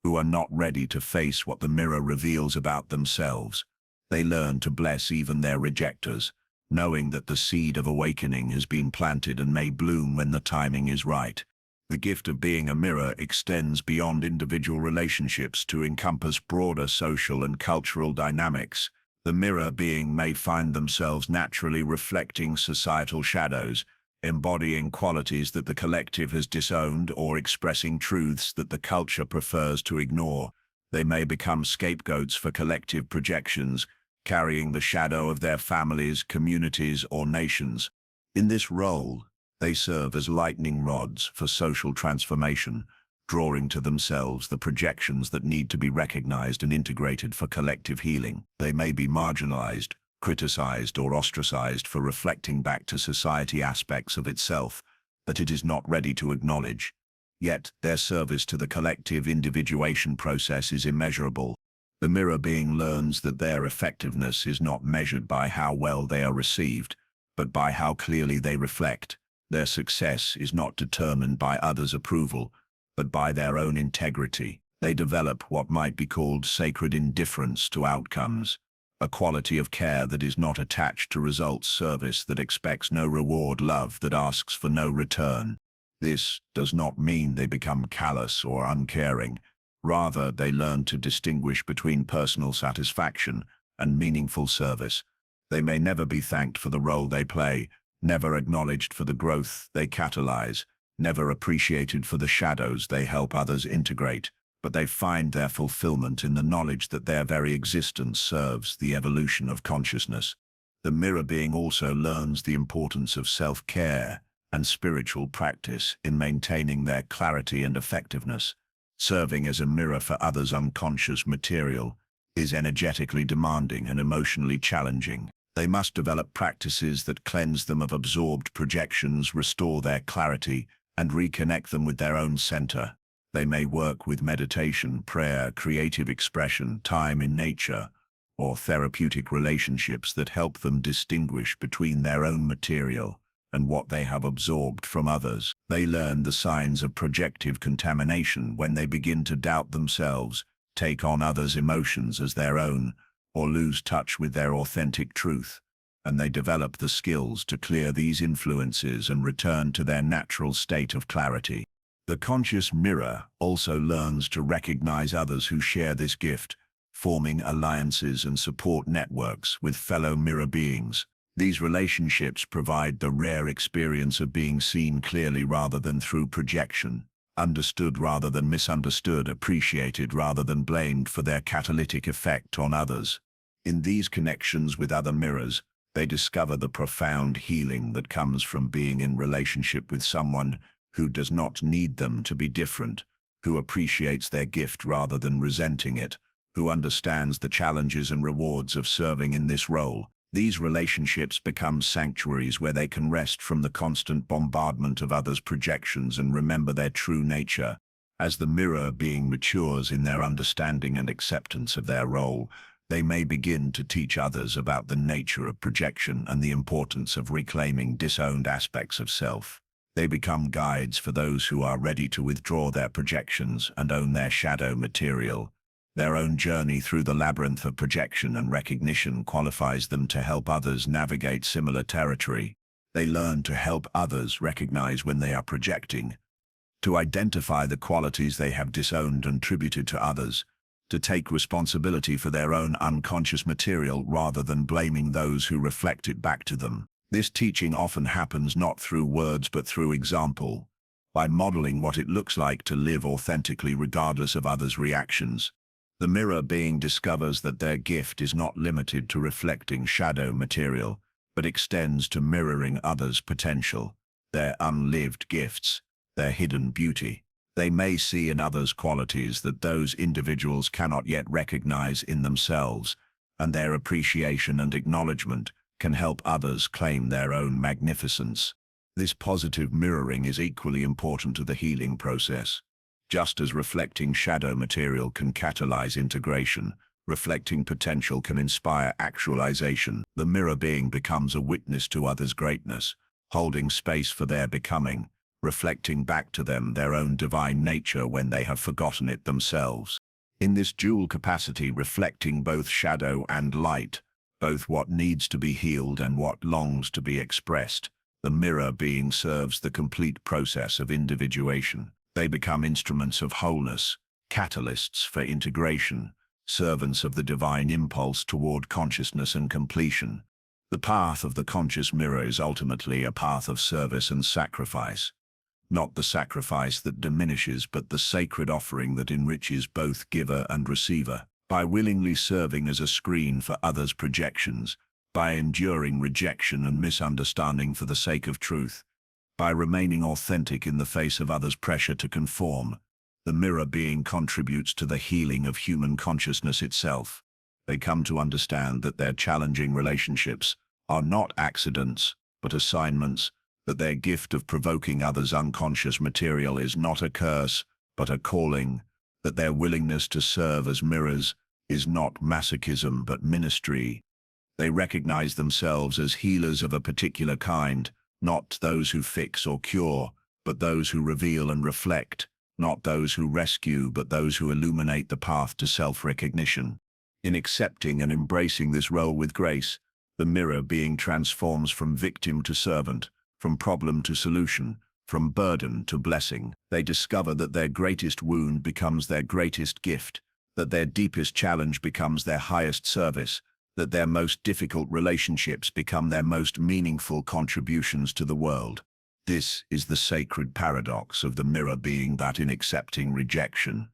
who are not ready to face what the mirror reveals about themselves. They learn to bless even their rejectors, knowing that the seed of awakening has been planted and may bloom when the timing is right. The gift of being a mirror extends beyond individual relationships to encompass broader social and cultural dynamics. The mirror being may find themselves naturally reflecting societal shadows, embodying qualities that the collective has disowned or expressing truths that the culture prefers to ignore. They may become scapegoats for collective projections, carrying the shadow of their families, communities, or nations. In this role, they serve as lightning rods for social transformation, drawing to themselves the projections that need to be recognized and integrated for collective healing. They may be marginalized, criticized, or ostracized for reflecting back to society aspects of itself that it is not ready to acknowledge. Yet, their service to the collective individuation process is immeasurable. The mirror being learns that their effectiveness is not measured by how well they are received, but by how clearly they reflect. Their success is not determined by others' approval, but by their own integrity. They develop what might be called sacred indifference to outcomes, a quality of care that is not attached to results, service that expects no reward, love that asks for no return. This does not mean they become callous or uncaring. Rather, they learn to distinguish between personal satisfaction and meaningful service. They may never be thanked for the role they play, never acknowledged for the growth they catalyze, never appreciated for the shadows they help others integrate, but they find their fulfillment in the knowledge that their very existence serves the evolution of consciousness. The mirror being also learns the importance of self-care and spiritual practice in maintaining their clarity and effectiveness. Serving as a mirror for others' unconscious material is energetically demanding and emotionally challenging. They must develop practices that cleanse them of absorbed projections, restore their clarity, and reconnect them with their own center. They may work with meditation, prayer, creative expression, time in nature, or therapeutic relationships that help them distinguish between their own material and what they have absorbed from others. They learn the signs of projective contamination when they begin to doubt themselves, take on others' emotions as their own, or lose touch with their authentic truth, and they develop the skills to clear these influences and return to their natural state of clarity. The conscious mirror also learns to recognize others who share this gift, forming alliances and support networks with fellow mirror beings. These relationships provide the rare experience of being seen clearly rather than through projection, understood rather than misunderstood, appreciated rather than blamed for their catalytic effect on others. In these connections with other mirrors, they discover the profound healing that comes from being in relationship with someone who does not need them to be different, who appreciates their gift rather than resenting it, who understands the challenges and rewards of serving in this role. These relationships become sanctuaries where they can rest from the constant bombardment of others' projections and remember their true nature. As the mirror being matures in their understanding and acceptance of their role, they may begin to teach others about the nature of projection and the importance of reclaiming disowned aspects of self. They become guides for those who are ready to withdraw their projections and own their shadow material. Their own journey through the labyrinth of projection and recognition qualifies them to help others navigate similar territory. They learn to help others recognize when they are projecting, to identify the qualities they have disowned and attributed to others, to take responsibility for their own unconscious material rather than blaming those who reflect it back to them. This teaching often happens not through words but through example, by modeling what it looks like to live authentically regardless of others' reactions. The mirror being discovers that their gift is not limited to reflecting shadow material, but extends to mirroring others' potential, their unlived gifts. their hidden beauty. They may see in others qualities that those individuals cannot yet recognize in themselves, and their appreciation and acknowledgement can help others claim their own magnificence. This positive mirroring is equally important to the healing process. Just as reflecting shadow material can catalyze integration, reflecting potential can inspire actualization. The mirror being becomes a witness to others' greatness, holding space for their becoming, reflecting back to them their own divine nature when they have forgotten it themselves. In this dual capacity, reflecting both shadow and light, both what needs to be healed and what longs to be expressed, the mirror being serves the complete process of individuation. They become instruments of wholeness, catalysts for integration, servants of the divine impulse toward consciousness and completion. The path of the conscious mirror is ultimately a path of service and sacrifice. Not the sacrifice that diminishes, but the sacred offering that enriches both giver and receiver. By willingly serving as a screen for others' projections, by enduring rejection and misunderstanding for the sake of truth, by remaining authentic in the face of others' pressure to conform, the mirror being contributes to the healing of human consciousness itself. They come to understand that their challenging relationships are not accidents, but assignments, that their gift of provoking others' unconscious material is not a curse, but a calling, that their willingness to serve as mirrors is not masochism but ministry. They recognize themselves as healers of a particular kind, not those who fix or cure, but those who reveal and reflect, not those who rescue, but those who illuminate the path to self-recognition. In accepting and embracing this role with grace, the mirror being transforms from victim to servant, from problem to solution, from burden to blessing. They discover that their greatest wound becomes their greatest gift, that their deepest challenge becomes their highest service, that their most difficult relationships become their most meaningful contributions to the world. This is the sacred paradox of the mirror being, that in accepting rejection,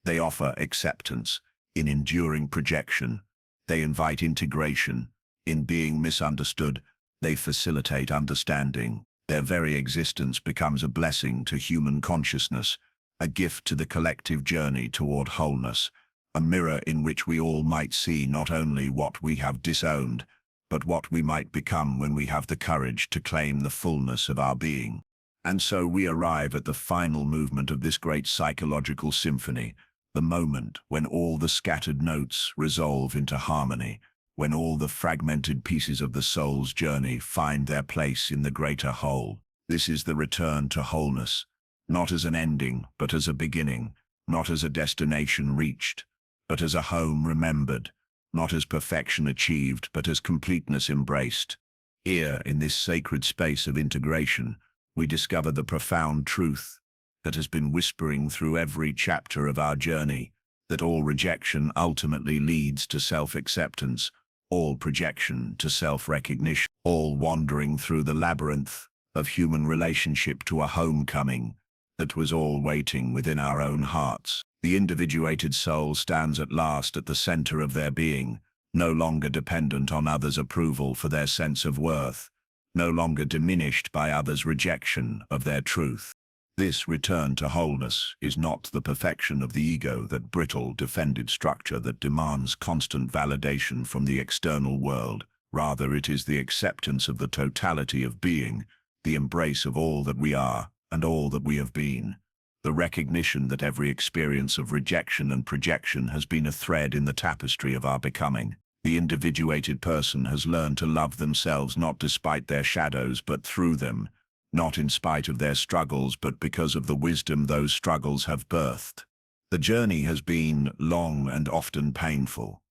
they offer acceptance. In enduring projection, they invite integration. In being misunderstood, they facilitate understanding. Their very existence becomes a blessing to human consciousness, a gift to the collective journey toward wholeness, a mirror in which we all might see not only what we have disowned, but what we might become when we have the courage to claim the fullness of our being. And so we arrive at the final movement of this great psychological symphony, the moment when all the scattered notes resolve into harmony, when all the fragmented pieces of the soul's journey find their place in the greater whole. This is the return to wholeness, not as an ending, but as a beginning, not as a destination reached, but as a home remembered, not as perfection achieved, but as completeness embraced. Here, in this sacred space of integration, we discover the profound truth that has been whispering through every chapter of our journey, that all rejection ultimately leads to self-acceptance, all projection to self-recognition, all wandering through the labyrinth of human relationship to a homecoming that was all waiting within our own hearts. The individuated soul stands at last at the center of their being, no longer dependent on others' approval for their sense of worth, no longer diminished by others' rejection of their truth. This return to wholeness is not the perfection of the ego, that brittle, defended structure that demands constant validation from the external world. Rather, it is the acceptance of the totality of being, the embrace of all that we are and all that we have been, the recognition that every experience of rejection and projection has been a thread in the tapestry of our becoming. The individuated person has learned to love themselves not despite their shadows but through them, not in spite of their struggles but because of the wisdom those struggles have birthed. The journey has been long and often painful.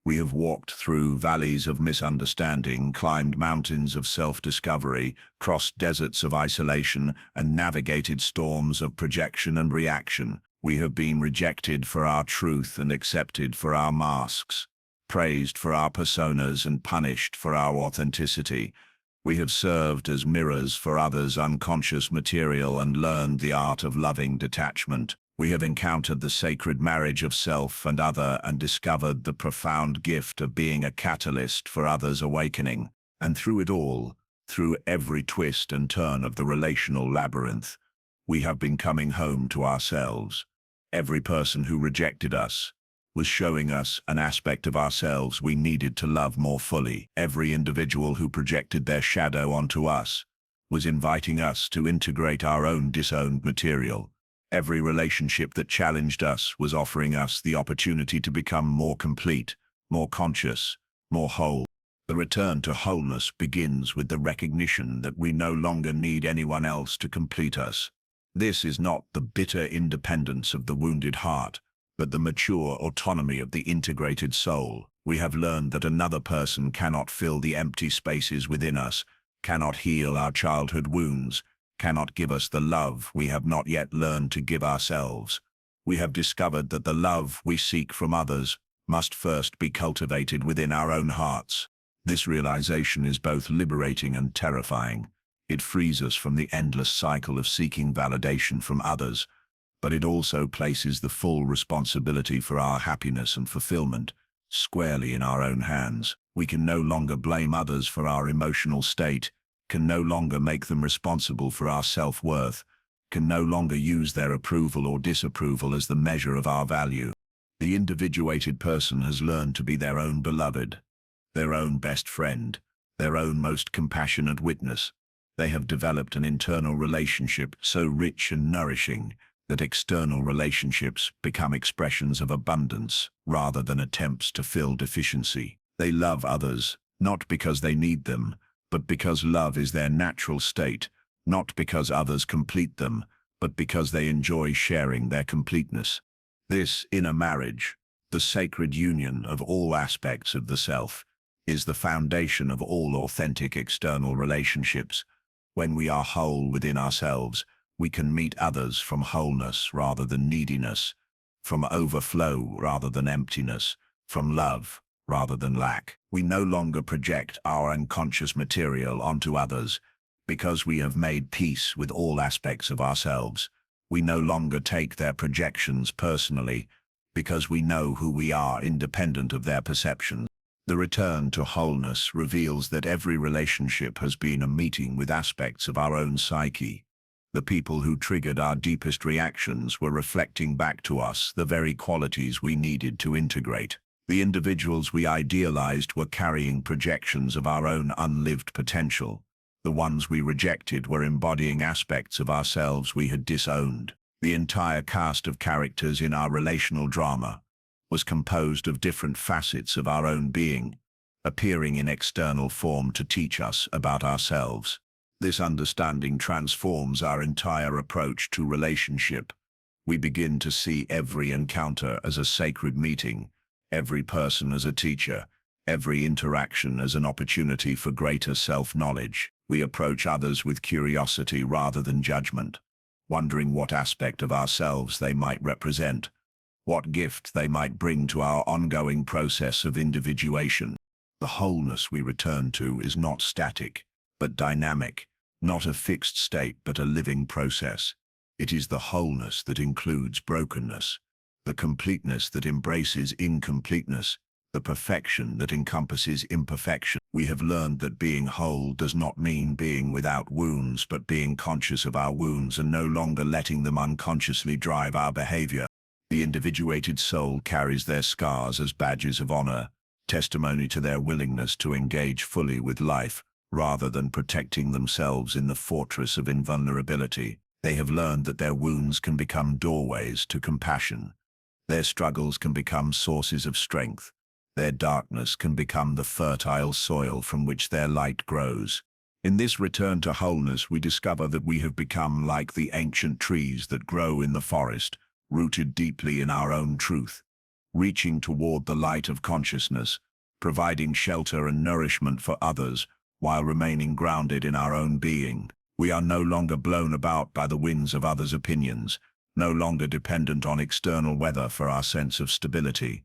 We have walked through valleys of misunderstanding, climbed mountains of self-discovery, crossed deserts of isolation, and navigated storms of projection and reaction. We have been rejected for our truth and accepted for our masks, praised for our personas and punished for our authenticity. We have served as mirrors for others' unconscious material and learned the art of loving detachment. We have encountered the sacred marriage of self and other and discovered the profound gift of being a catalyst for others' awakening. And through it all, through every twist and turn of the relational labyrinth, we have been coming home to ourselves. Every person who rejected us was showing us an aspect of ourselves we needed to love more fully. Every individual who projected their shadow onto us was inviting us to integrate our own disowned material. Every relationship that challenged us was offering us the opportunity to become more complete, more conscious, more whole. The return to wholeness begins with the recognition that we no longer need anyone else to complete us. This is not the bitter independence of the wounded heart, but the mature autonomy of the integrated soul. We have learned that another person cannot fill the empty spaces within us, cannot heal our childhood wounds, cannot give us the love we have not yet learned to give ourselves. We have discovered that the love we seek from others must first be cultivated within our own hearts. This realization is both liberating and terrifying. It frees us from the endless cycle of seeking validation from others, but it also places the full responsibility for our happiness and fulfillment squarely in our own hands. We can no longer blame others for our emotional state, can no longer make them responsible for our self-worth, can no longer use their approval or disapproval as the measure of our value. The individuated person has learned to be their own beloved, their own best friend, their own most compassionate witness. They have developed an internal relationship so rich and nourishing that external relationships become expressions of abundance rather than attempts to fill deficiency. They love others, not because they need them, but because love is their natural state, not because others complete them, but because they enjoy sharing their completeness. This inner marriage, the sacred union of all aspects of the self, is the foundation of all authentic external relationships. When we are whole within ourselves, we can meet others from wholeness rather than neediness, from overflow rather than emptiness, from love rather than lack. We no longer project our unconscious material onto others because we have made peace with all aspects of ourselves. We no longer take their projections personally because we know who we are independent of their perceptions. The return to wholeness reveals that every relationship has been a meeting with aspects of our own psyche. The people who triggered our deepest reactions were reflecting back to us the very qualities we needed to integrate. The individuals we idealized were carrying projections of our own unlived potential. The ones we rejected were embodying aspects of ourselves we had disowned. The entire cast of characters in our relational drama was composed of different facets of our own being, appearing in external form to teach us about ourselves. This understanding transforms our entire approach to relationship. We begin to see every encounter as a sacred meeting, every person as a teacher, every interaction as an opportunity for greater self-knowledge. We approach others with curiosity rather than judgment, wondering what aspect of ourselves they might represent, what gift they might bring to our ongoing process of individuation. The wholeness we return to is not static, but dynamic, not a fixed state, but a living process. It is the wholeness that includes brokenness, the completeness that embraces incompleteness, the perfection that encompasses imperfection. We have learned that being whole does not mean being without wounds, but being conscious of our wounds and no longer letting them unconsciously drive our behavior. The individuated soul carries their scars as badges of honor, testimony to their willingness to engage fully with life, rather than protecting themselves in the fortress of invulnerability. They have learned that their wounds can become doorways to compassion. Their struggles can become sources of strength. Their darkness can become the fertile soil from which their light grows. In this return to wholeness, we discover that we have become like the ancient trees that grow in the forest, rooted deeply in our own truth, reaching toward the light of consciousness, providing shelter and nourishment for others while remaining grounded in our own being. We are no longer blown about by the winds of others' opinions, no longer dependent on external weather for our sense of stability.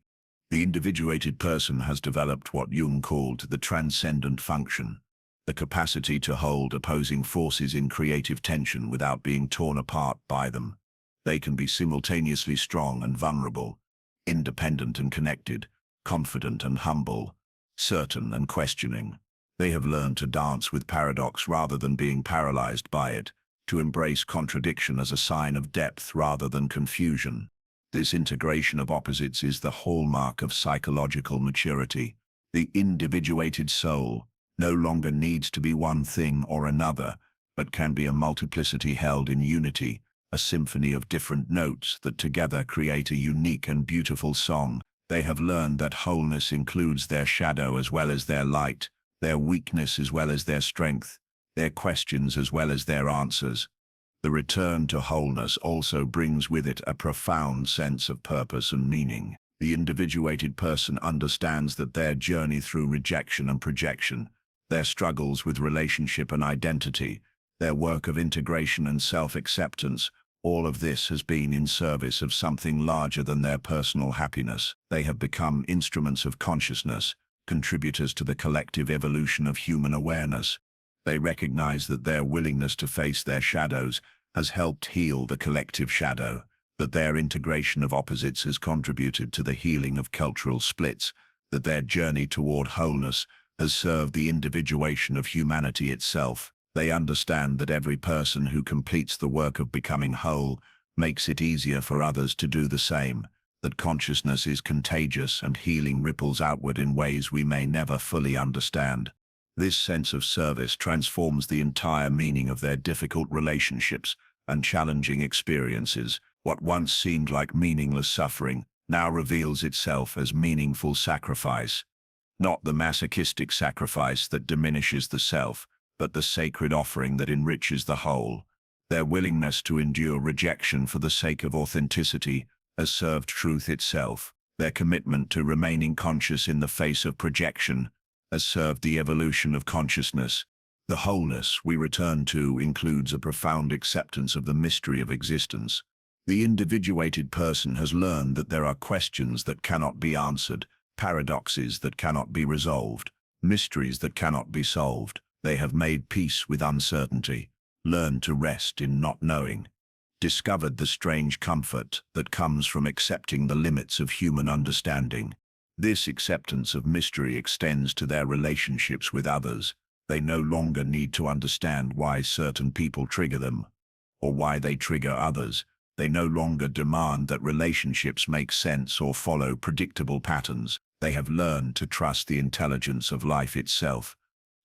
The individuated person has developed what Jung called the transcendent function, the capacity to hold opposing forces in creative tension without being torn apart by them. They can be simultaneously strong and vulnerable, independent and connected, confident and humble, certain and questioning. They have learned to dance with paradox rather than being paralyzed by it, to embrace contradiction as a sign of depth rather than confusion. This integration of opposites is the hallmark of psychological maturity. The individuated soul no longer needs to be one thing or another, but can be a multiplicity held in unity, a symphony of different notes that together create a unique and beautiful song. They have learned that wholeness includes their shadow as well as their light, their weakness as well as their strength, their questions as well as their answers. The return to wholeness also brings with it a profound sense of purpose and meaning. The individuated person understands that their journey through rejection and projection, their struggles with relationship and identity, their work of integration and self-acceptance, all of this has been in service of something larger than their personal happiness. They have become instruments of consciousness, contributors to the collective evolution of human awareness. They recognize that their willingness to face their shadows has helped heal the collective shadow, that their integration of opposites has contributed to the healing of cultural splits, that their journey toward wholeness has served the individuation of humanity itself. They understand that every person who completes the work of becoming whole makes it easier for others to do the same, that consciousness is contagious and healing ripples outward in ways we may never fully understand. This sense of service transforms the entire meaning of their difficult relationships and challenging experiences. What once seemed like meaningless suffering now reveals itself as meaningful sacrifice. Not the masochistic sacrifice that diminishes the self, but the sacred offering that enriches the whole. Their willingness to endure rejection for the sake of authenticity has served truth itself. Their commitment to remaining conscious in the face of projection has served the evolution of consciousness. The wholeness we return to includes a profound acceptance of the mystery of existence. The individuated person has learned that there are questions that cannot be answered, paradoxes that cannot be resolved, mysteries that cannot be solved. They have made peace with uncertainty, learned to rest in not knowing, discovered the strange comfort that comes from accepting the limits of human understanding. This acceptance of mystery extends to their relationships with others. They no longer need to understand why certain people trigger them, or why they trigger others. They no longer demand that relationships make sense or follow predictable patterns. They have learned to trust the intelligence of life itself,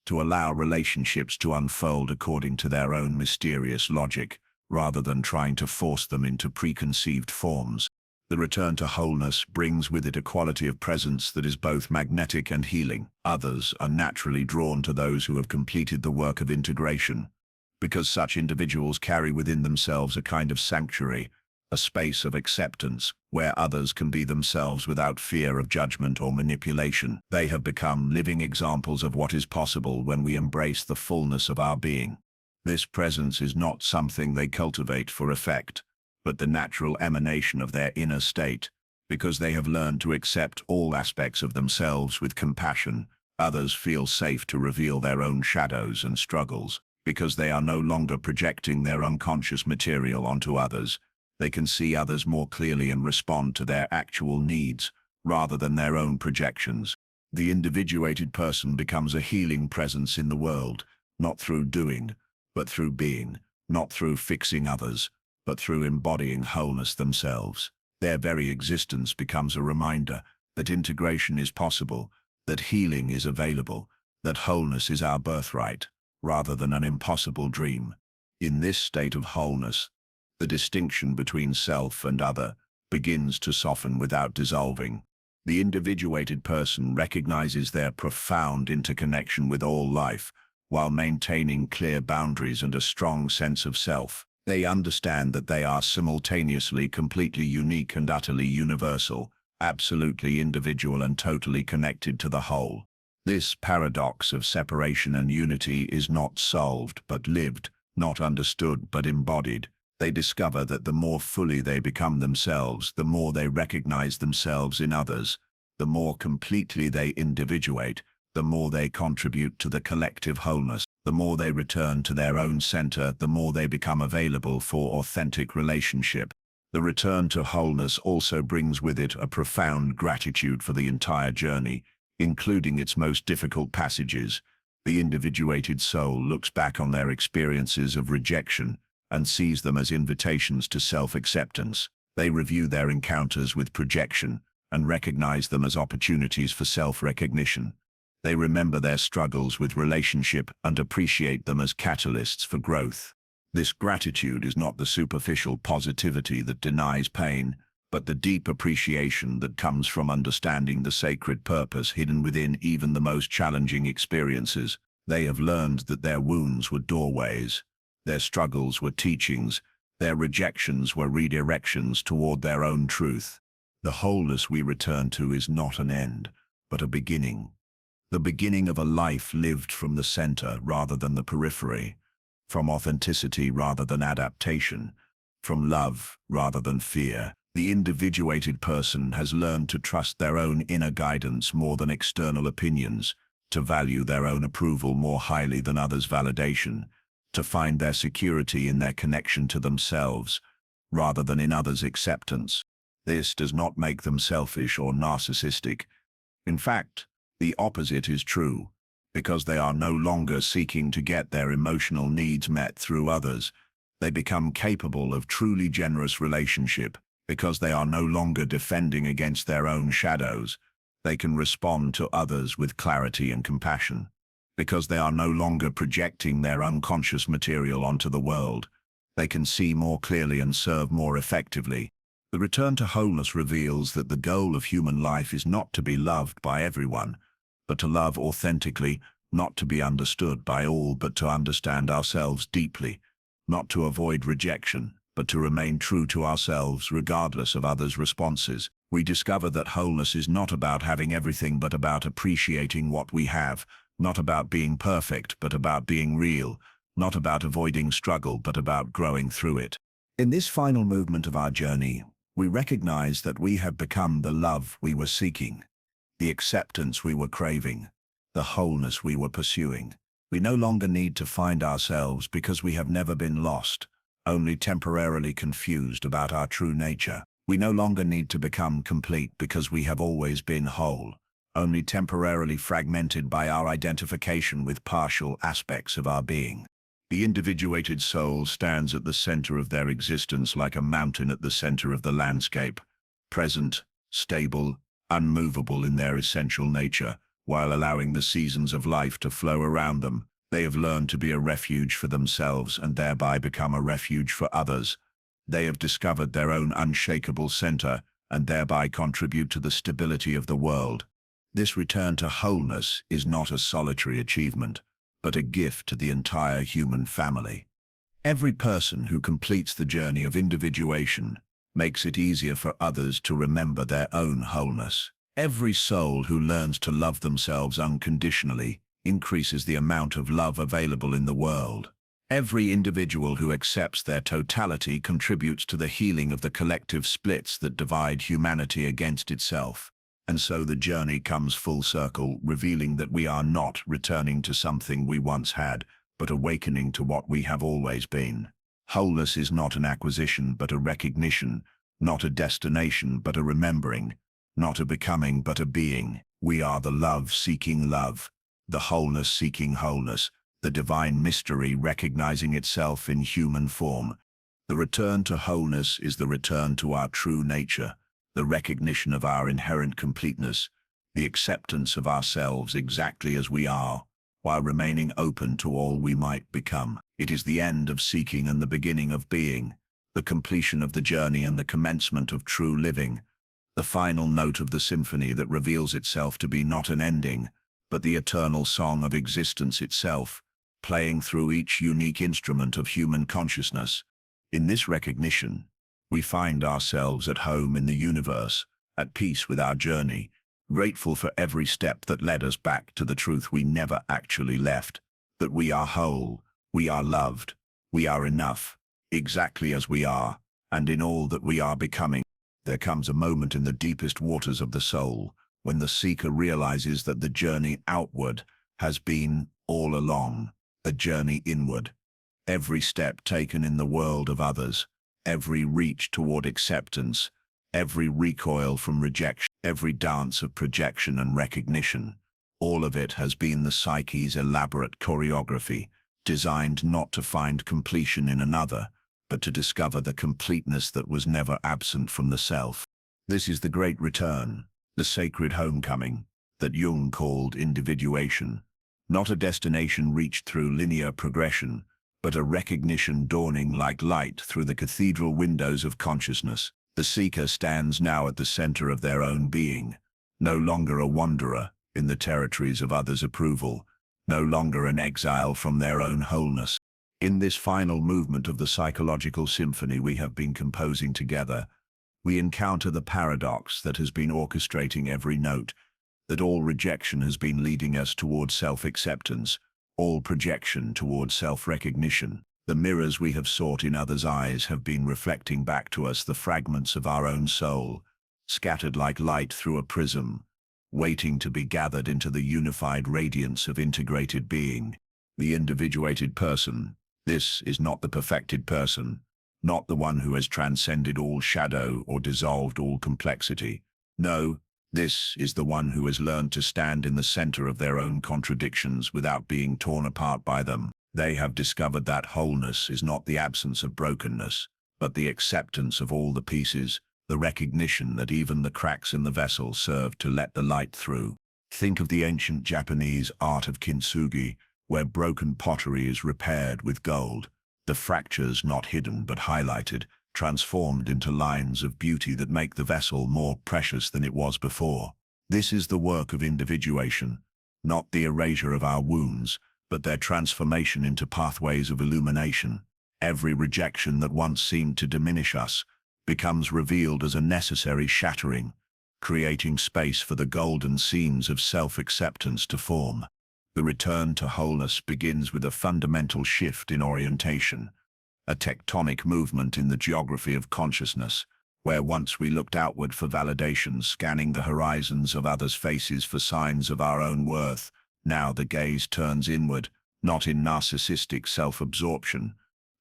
to allow relationships to unfold according to their own mysterious logic, rather than trying to force them into preconceived forms. The return to wholeness brings with it a quality of presence that is both magnetic and healing. Others are naturally drawn to those who have completed the work of integration, because such individuals carry within themselves a kind of sanctuary, a space of acceptance, where others can be themselves without fear of judgment or manipulation. They have become living examples of what is possible when we embrace the fullness of our being. This presence is not something they cultivate for effect, but the natural emanation of their inner state, because they have learned to accept all aspects of themselves with compassion. Others feel safe to reveal their own shadows and struggles, because they are no longer projecting their unconscious material onto others. They can see others more clearly and respond to their actual needs, rather than their own projections. The individuated person becomes a healing presence in the world, not through doing, but through being, not through fixing others, but through embodying wholeness themselves. Their very existence becomes a reminder that integration is possible, that healing is available, that wholeness is our birthright, rather than an impossible dream. In this state of wholeness, the distinction between self and other begins to soften without dissolving. The individuated person recognizes their profound interconnection with all life, while maintaining clear boundaries and a strong sense of self. They understand that they are simultaneously completely unique and utterly universal, absolutely individual and totally connected to the whole. This paradox of separation and unity is not solved but lived, not understood but embodied. They discover that the more fully they become themselves, the more they recognize themselves in others, the more completely they individuate, the more they contribute to the collective wholeness. The more they return to their own center, the more they become available for authentic relationship. The return to wholeness also brings with it a profound gratitude for the entire journey, including its most difficult passages. The individuated soul looks back on their experiences of rejection, and sees them as invitations to self-acceptance. They review their encounters with projection and recognize them as opportunities for self-recognition. They remember their struggles with relationship and appreciate them as catalysts for growth. This gratitude is not the superficial positivity that denies pain, but the deep appreciation that comes from understanding the sacred purpose hidden within even the most challenging experiences. They have learned that their wounds were doorways, their struggles were teachings, their rejections were redirections toward their own truth. The wholeness we return to is not an end, but a beginning. The beginning of a life lived from the center rather than the periphery, from authenticity rather than adaptation, from love rather than fear. The individuated person has learned to trust their own inner guidance more than external opinions, to value their own approval more highly than others' validation, to find their security in their connection to themselves, rather than in others' acceptance. This does not make them selfish or narcissistic. In fact, the opposite is true, because they are no longer seeking to get their emotional needs met through others. They become capable of truly generous relationship, because they are no longer defending against their own shadows. They can respond to others with clarity and compassion, because they are no longer projecting their unconscious material onto the world. They can see more clearly and serve more effectively. The return to wholeness reveals that the goal of human life is not to be loved by everyone, but to love authentically, not to be understood by all, but to understand ourselves deeply, not to avoid rejection, but to remain true to ourselves regardless of others' responses. We discover that wholeness is not about having everything, but about appreciating what we have, not about being perfect, but about being real, not about avoiding struggle, but about growing through it. In this final movement of our journey, we recognize that we have become the love we were seeking, the acceptance we were craving, the wholeness we were pursuing. We no longer need to find ourselves because we have never been lost, only temporarily confused about our true nature. We no longer need to become complete because we have always been whole, only temporarily fragmented by our identification with partial aspects of our being. The individuated soul stands at the center of their existence like a mountain at the center of the landscape, present, stable, unmovable in their essential nature, while allowing the seasons of life to flow around them. They have learned to be a refuge for themselves and thereby become a refuge for others. They have discovered their own unshakable center and thereby contribute to the stability of the world. This return to wholeness is not a solitary achievement, but a gift to the entire human family. Every person who completes the journey of individuation makes it easier for others to remember their own wholeness. Every soul who learns to love themselves unconditionally increases the amount of love available in the world. Every individual who accepts their totality contributes to the healing of the collective splits that divide humanity against itself. And so the journey comes full circle, revealing that we are not returning to something we once had, but awakening to what we have always been. Wholeness is not an acquisition, but a recognition, not a destination, but a remembering, not a becoming, but a being. We are the love seeking love, the wholeness seeking wholeness, the divine mystery recognizing itself in human form. The return to wholeness is the return to our true nature, the recognition of our inherent completeness, the acceptance of ourselves exactly as we are, while remaining open to all we might become. It is the end of seeking and the beginning of being, the completion of the journey and the commencement of true living, the final note of the symphony that reveals itself to be not an ending, but the eternal song of existence itself, playing through each unique instrument of human consciousness. In this recognition, we find ourselves at home in the universe, at peace with our journey, grateful for every step that led us back to the truth we never actually left, that we are whole, we are loved, we are enough, exactly as we are, and in all that we are becoming. There comes a moment in the deepest waters of the soul, when the seeker realizes that the journey outward has been, all along, a journey inward. Every step taken in the world of others, every reach toward acceptance, every recoil from rejection, every dance of projection and recognition, all of it has been the psyche's elaborate choreography, designed not to find completion in another, but to discover the completeness that was never absent from the self. This is the great return, the sacred homecoming, that Jung called individuation. Not a destination reached through linear progression, but a recognition dawning like light through the cathedral windows of consciousness. The seeker stands now at the center of their own being, no longer a wanderer in the territories of others' approval, no longer an exile from their own wholeness. In this final movement of the psychological symphony we have been composing together, we encounter the paradox that has been orchestrating every note, that all rejection has been leading us toward self-acceptance, all projection toward self-recognition. The mirrors we have sought in others' eyes have been reflecting back to us the fragments of our own soul, scattered like light through a prism, waiting to be gathered into the unified radiance of integrated being. The individuated person, this is not the perfected person, not the one who has transcended all shadow or dissolved all complexity. No, this is the one who has learned to stand in the center of their own contradictions without being torn apart by them. They have discovered that wholeness is not the absence of brokenness, but the acceptance of all the pieces, the recognition that even the cracks in the vessel serve to let the light through. Think of the ancient Japanese art of kintsugi, where broken pottery is repaired with gold, the fractures not hidden but highlighted, transformed into lines of beauty that make the vessel more precious than it was before. This is the work of individuation, not the erasure of our wounds, but their transformation into pathways of illumination. Every rejection that once seemed to diminish us becomes revealed as a necessary shattering, creating space for the golden seams of self-acceptance to form. The return to wholeness begins with a fundamental shift in orientation, a tectonic movement in the geography of consciousness, where once we looked outward for validation, scanning the horizons of others' faces for signs of our own worth. Now the gaze turns inward, not in narcissistic self-absorption,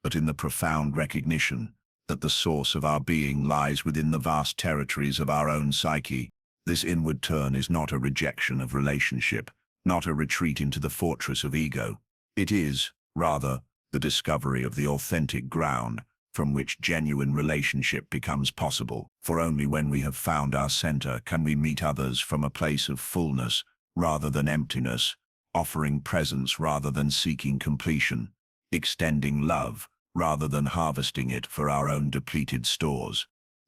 but in the profound recognition that the source of our being lies within the vast territories of our own psyche. This inward turn is not a rejection of relationship, not a retreat into the fortress of ego. It is, rather, the discovery of the authentic ground from which genuine relationship becomes possible. For only when we have found our center can we meet others from a place of fullness rather than emptiness, offering presence rather than seeking completion, extending love rather than harvesting it for our own depleted stores.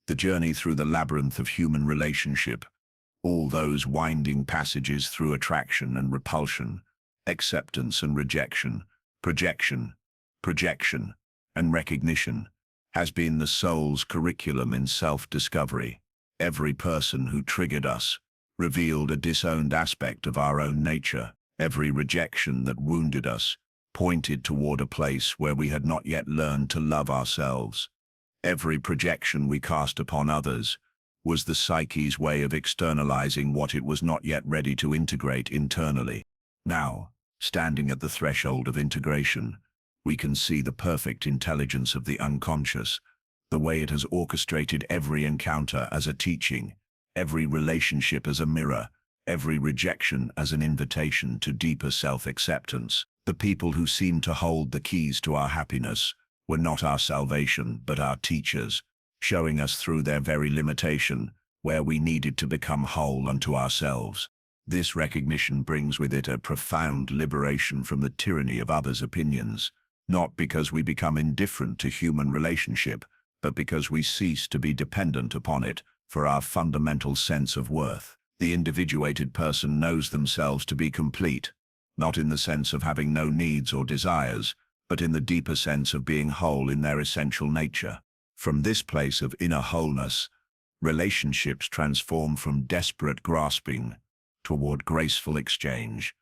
The journey through the labyrinth of human relationship, all those winding passages through attraction and repulsion, acceptance and rejection, projection, and recognition, has been the soul's curriculum in self-discovery. Every person who triggered us revealed a disowned aspect of our own nature. Every rejection that wounded us pointed toward a place where we had not yet learned to love ourselves. Every projection we cast upon others was the psyche's way of externalizing what it was not yet ready to integrate internally. Now, standing at the threshold of integration, we can see the perfect intelligence of the unconscious, the way it has orchestrated every encounter as a teaching, every relationship as a mirror, every rejection as an invitation to deeper self-acceptance. The people who seemed to hold the keys to our happiness were not our salvation, but our teachers, showing us through their very limitation where we needed to become whole unto ourselves. This recognition brings with it a profound liberation from the tyranny of others' opinions, not because we become indifferent to human relationship, but because we cease to be dependent upon it for our fundamental sense of worth. The individuated person knows themselves to be complete, not in the sense of having no needs or desires, but in the deeper sense of being whole in their essential nature. From this place of inner wholeness, relationships transform from desperate grasping toward graceful exchange.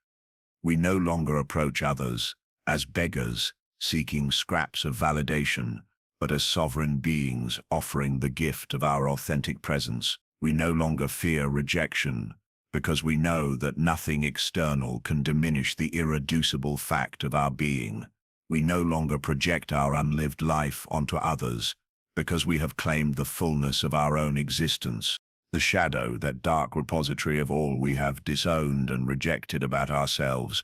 We no longer approach others as beggars seeking scraps of validation, but as sovereign beings offering the gift of our authentic presence. We no longer fear rejection because we know that nothing external can diminish the irreducible fact of our being. We no longer project our unlived life onto others because we have claimed the fullness of our own existence. The shadow, that dark repository of all we have disowned and rejected about ourselves,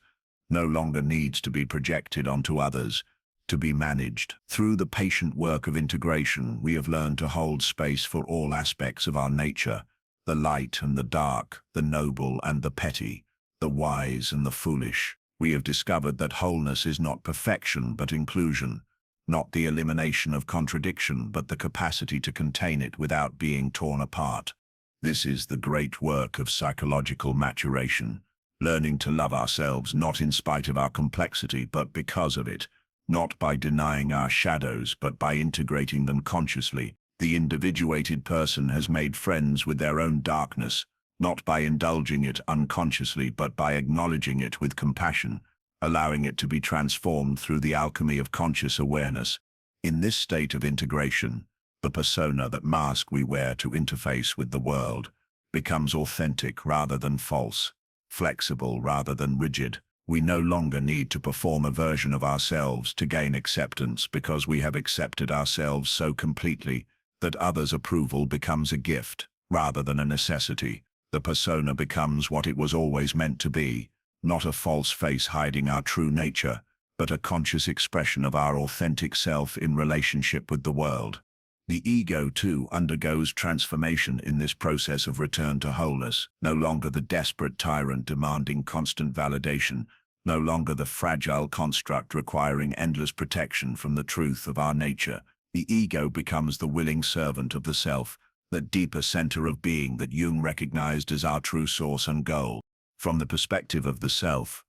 no longer needs to be projected onto others, to be managed. Through the patient work of integration, we have learned to hold space for all aspects of our nature, the light and the dark, the noble and the petty, the wise and the foolish. We have discovered that wholeness is not perfection but inclusion, not the elimination of contradiction but the capacity to contain it without being torn apart. This is the great work of psychological maturation, learning to love ourselves not in spite of our complexity but because of it, not by denying our shadows but by integrating them consciously. The individuated person has made friends with their own darkness, not by indulging it unconsciously but by acknowledging it with compassion, allowing it to be transformed through the alchemy of conscious awareness. In this state of integration, the persona, that mask we wear to interface with the world, becomes authentic rather than false, flexible rather than rigid. We no longer need to perform a version of ourselves to gain acceptance because we have accepted ourselves so completely that others' approval becomes a gift rather than a necessity. The persona becomes what it was always meant to be, not a false face hiding our true nature, but a conscious expression of our authentic self in relationship with the world. The ego, too, undergoes transformation in this process of return to wholeness, no longer the desperate tyrant demanding constant validation, no longer the fragile construct requiring endless protection from the truth of our nature. The ego becomes the willing servant of the self, that deeper center of being that Jung recognized as our true source and goal. From the perspective of the self,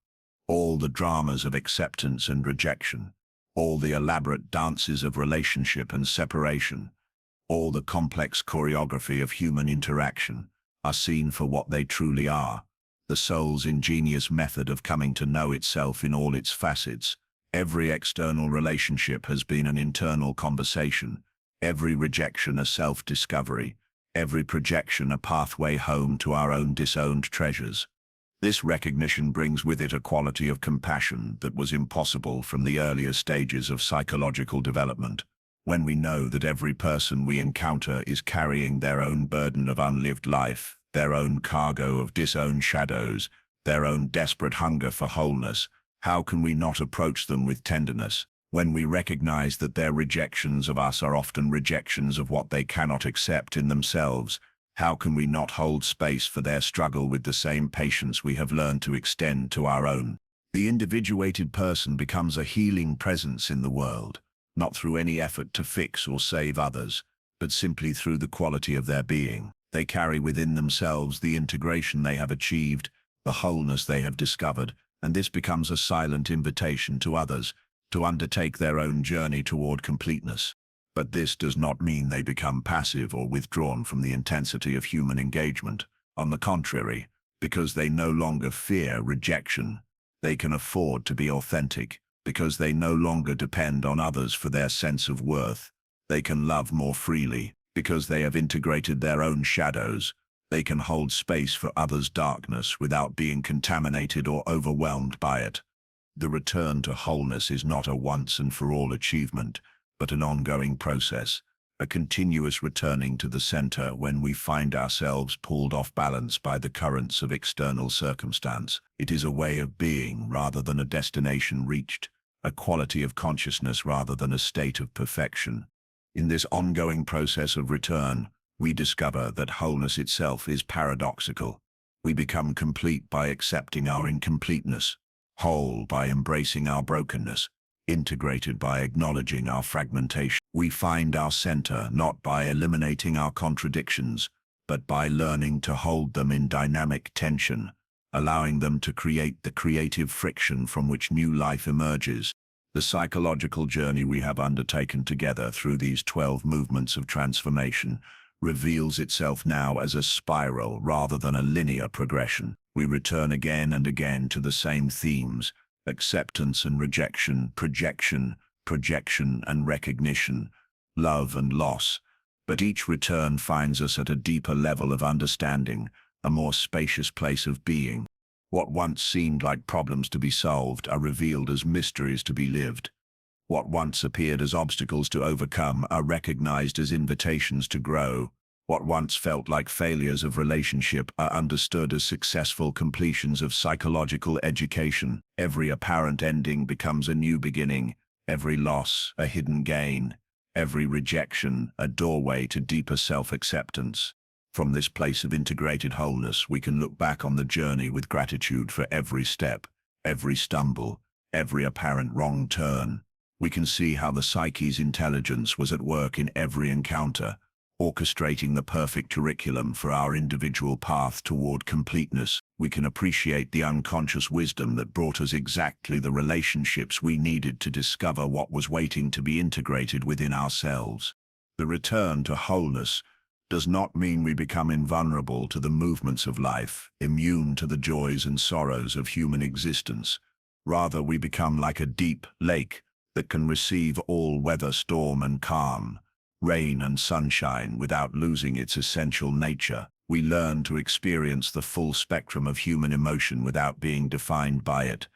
all the dramas of acceptance and rejection, all the elaborate dances of relationship and separation, all the complex choreography of human interaction are seen for what they truly are, the soul's ingenious method of coming to know itself in all its facets. Every external relationship has been an internal conversation, every rejection a self-discovery, every projection a pathway home to our own disowned treasures. This recognition brings with it a quality of compassion that was impossible from the earlier stages of psychological development. When we know that every person we encounter is carrying their own burden of unlived life, their own cargo of disowned shadows, their own desperate hunger for wholeness, how can we not approach them with tenderness? When we recognize that their rejections of us are often rejections of what they cannot accept in themselves, how can we not hold space for their struggle with the same patience we have learned to extend to our own? The individuated person becomes a healing presence in the world, not through any effort to fix or save others, but simply through the quality of their being. They carry within themselves the integration they have achieved, the wholeness they have discovered, and this becomes a silent invitation to others to undertake their own journey toward completeness. But this does not mean they become passive or withdrawn from the intensity of human engagement. On the contrary, because they no longer fear rejection, they can afford to be authentic. Because they no longer depend on others for their sense of worth, they can love more freely. Because they have integrated their own shadows, they can hold space for others' darkness without being contaminated or overwhelmed by it. The return to wholeness is not a once-and-for-all achievement, but an ongoing process, a continuous returning to the center when we find ourselves pulled off balance by the currents of external circumstance. It is a way of being rather than a destination reached, a quality of consciousness rather than a state of perfection. In this ongoing process of return, we discover that wholeness itself is paradoxical. We become complete by accepting our incompleteness, whole by embracing our brokenness, integrated by acknowledging our fragmentation. We find our center not by eliminating our contradictions, but by learning to hold them in dynamic tension, allowing them to create the creative friction from which new life emerges. The psychological journey we have undertaken together through these 12 movements of transformation reveals itself now as a spiral rather than a linear progression. We return again and again to the same themes: acceptance and rejection, projection and recognition, love and loss. But each return finds us at a deeper level of understanding, a more spacious place of being. What once seemed like problems to be solved are revealed as mysteries to be lived. What once appeared as obstacles to overcome are recognized as invitations to grow. What once felt like failures of relationship are understood as successful completions of psychological education. Every apparent ending becomes a new beginning. every loss a hidden gain, every rejection a doorway to deeper self-acceptance. From this place of integrated wholeness, we can look back on the journey with gratitude for every step, every stumble, every apparent wrong turn. We can see how the psyche's intelligence was at work in every encounter, orchestrating the perfect curriculum for our individual path toward completeness. We can appreciate the unconscious wisdom that brought us exactly the relationships we needed to discover what was waiting to be integrated within ourselves. The return to wholeness does not mean we become invulnerable to the movements of life, immune to the joys and sorrows of human existence. Rather, we become like a deep lake that can receive all weather, storm and calm, rain and sunshine without losing its essential nature. We learn to experience the full spectrum of human emotion without being defined by it,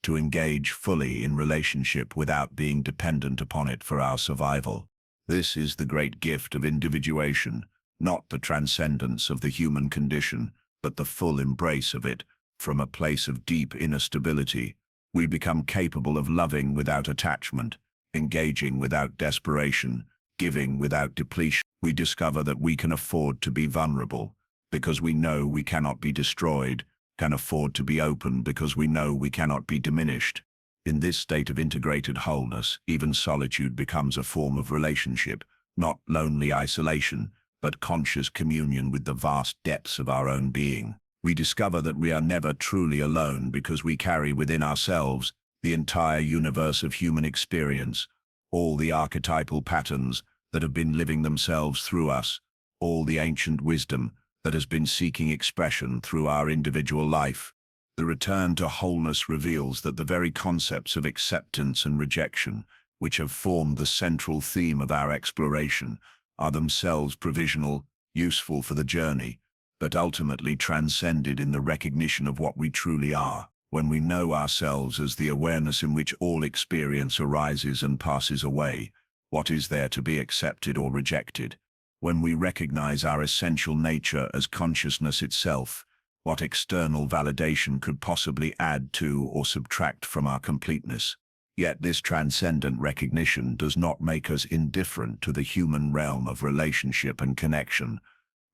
to engage fully in relationship without being dependent upon it for our survival. This is the great gift of individuation, not the transcendence of the human condition, but the full embrace of it. From a place of deep inner stability, we become capable of loving without attachment, engaging without desperation, giving without depletion. We discover that we can afford to be vulnerable because we know we cannot be destroyed, can afford to be open because we know we cannot be diminished. In this state of integrated wholeness, even solitude becomes a form of relationship, not lonely isolation, but conscious communion with the vast depths of our own being. We discover that we are never truly alone because we carry within ourselves the entire universe of human experience, all the archetypal patterns that have been living themselves through us, all the ancient wisdom that has been seeking expression through our individual life. The return to wholeness reveals that the very concepts of acceptance and rejection, which have formed the central theme of our exploration, are themselves provisional, useful for the journey, but ultimately transcended in the recognition of what we truly are. When we know ourselves as the awareness in which all experience arises and passes away, what is there to be accepted or rejected? When we recognize our essential nature as consciousness itself, what external validation could possibly add to or subtract from our completeness? Yet this transcendent recognition does not make us indifferent to the human realm of relationship and connection.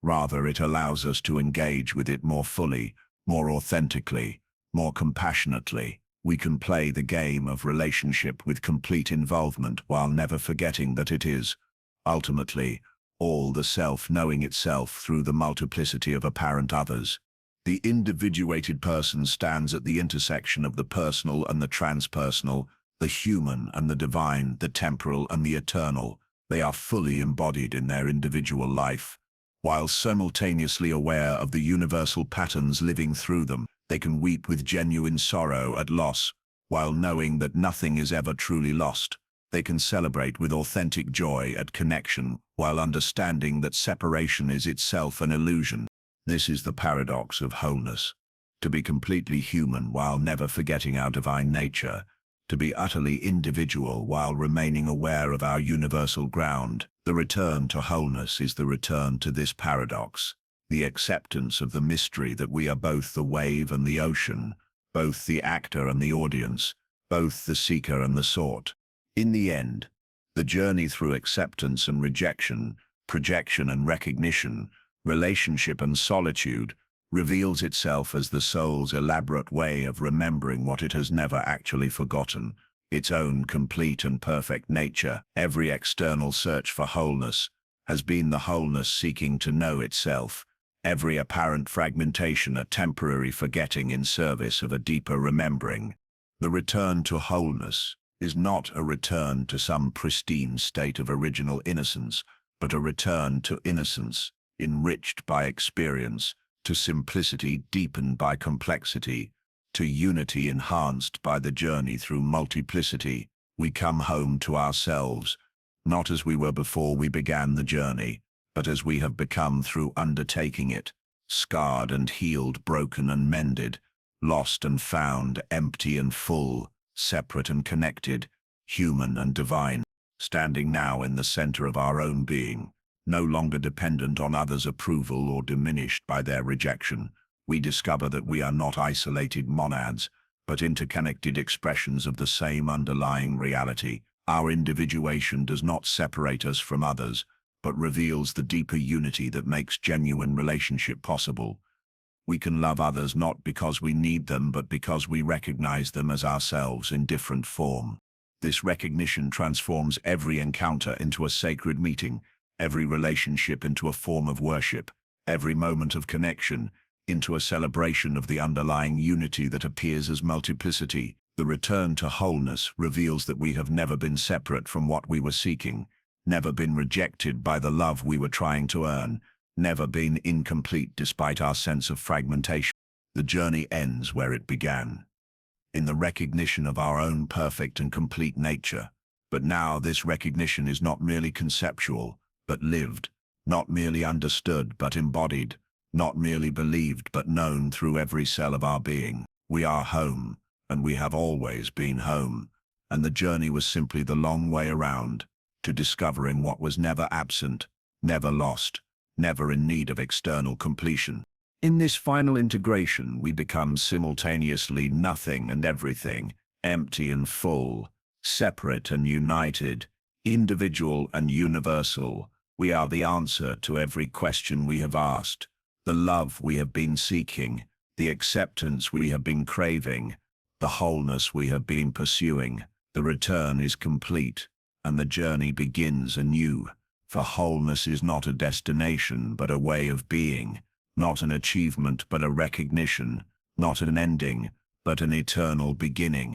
Rather, it allows us to engage with it more fully, more authentically, more compassionately. We can play the game of relationship with complete involvement while never forgetting that it is, ultimately, all the self knowing itself through the multiplicity of apparent others. The individuated person stands at the intersection of the personal and the transpersonal, the human and the divine, the temporal and the eternal. They are fully embodied in their individual life. While simultaneously aware of the universal patterns living through them, they can weep with genuine sorrow at loss, while knowing that nothing is ever truly lost. They can celebrate with authentic joy at connection, while understanding that separation is itself an illusion. This is the paradox of wholeness. To be completely human while never forgetting our divine nature, to be utterly individual while remaining aware of our universal ground. The return to wholeness is the return to this paradox, the acceptance of the mystery that we are both the wave and the ocean, both the actor and the audience, both the seeker and the sought. In the end, the journey through acceptance and rejection, projection and recognition, relationship and solitude, reveals itself as the soul's elaborate way of remembering what it has never actually forgotten, its own complete and perfect nature. Every external search for wholeness has been the wholeness seeking to know itself, every apparent fragmentation a temporary forgetting in service of a deeper remembering. The return to wholeness is not a return to some pristine state of original innocence, but a return to innocence, enriched by experience, to simplicity deepened by complexity, to unity enhanced by the journey through multiplicity. We come home to ourselves, not as we were before we began the journey, but as we have become through undertaking it, scarred and healed, broken and mended, lost and found, empty and full, separate and connected, human and divine, standing now in the center of our own being, no longer dependent on others' approval or diminished by their rejection. We discover that we are not isolated monads, but interconnected expressions of the same underlying reality. Our individuation does not separate us from others, but reveals the deeper unity that makes genuine relationship possible. We can love others not because we need them, but because we recognize them as ourselves in different form. This recognition transforms every encounter into a sacred meeting, every relationship into a form of worship, every moment of connection into a celebration of the underlying unity that appears as multiplicity. The return to wholeness reveals that we have never been separate from what we were seeking, never been rejected by the love we were trying to earn, never been incomplete despite our sense of fragmentation. The journey ends where it began, in the recognition of our own perfect and complete nature. But now this recognition is not merely conceptual, but lived, not merely understood, but embodied, not merely believed, but known through every cell of our being. We are home, and we have always been home, and the journey was simply the long way around, to discovering what was never absent, never lost, never in need of external completion. In this final integration, we become simultaneously nothing and everything, empty and full, separate and united, individual and universal. We are the answer to every question we have asked, the love we have been seeking, the acceptance we have been craving, the wholeness we have been pursuing. The return is complete, and the journey begins anew. For wholeness is not a destination, but a way of being, not an achievement, but a recognition, not an ending, but an eternal beginning.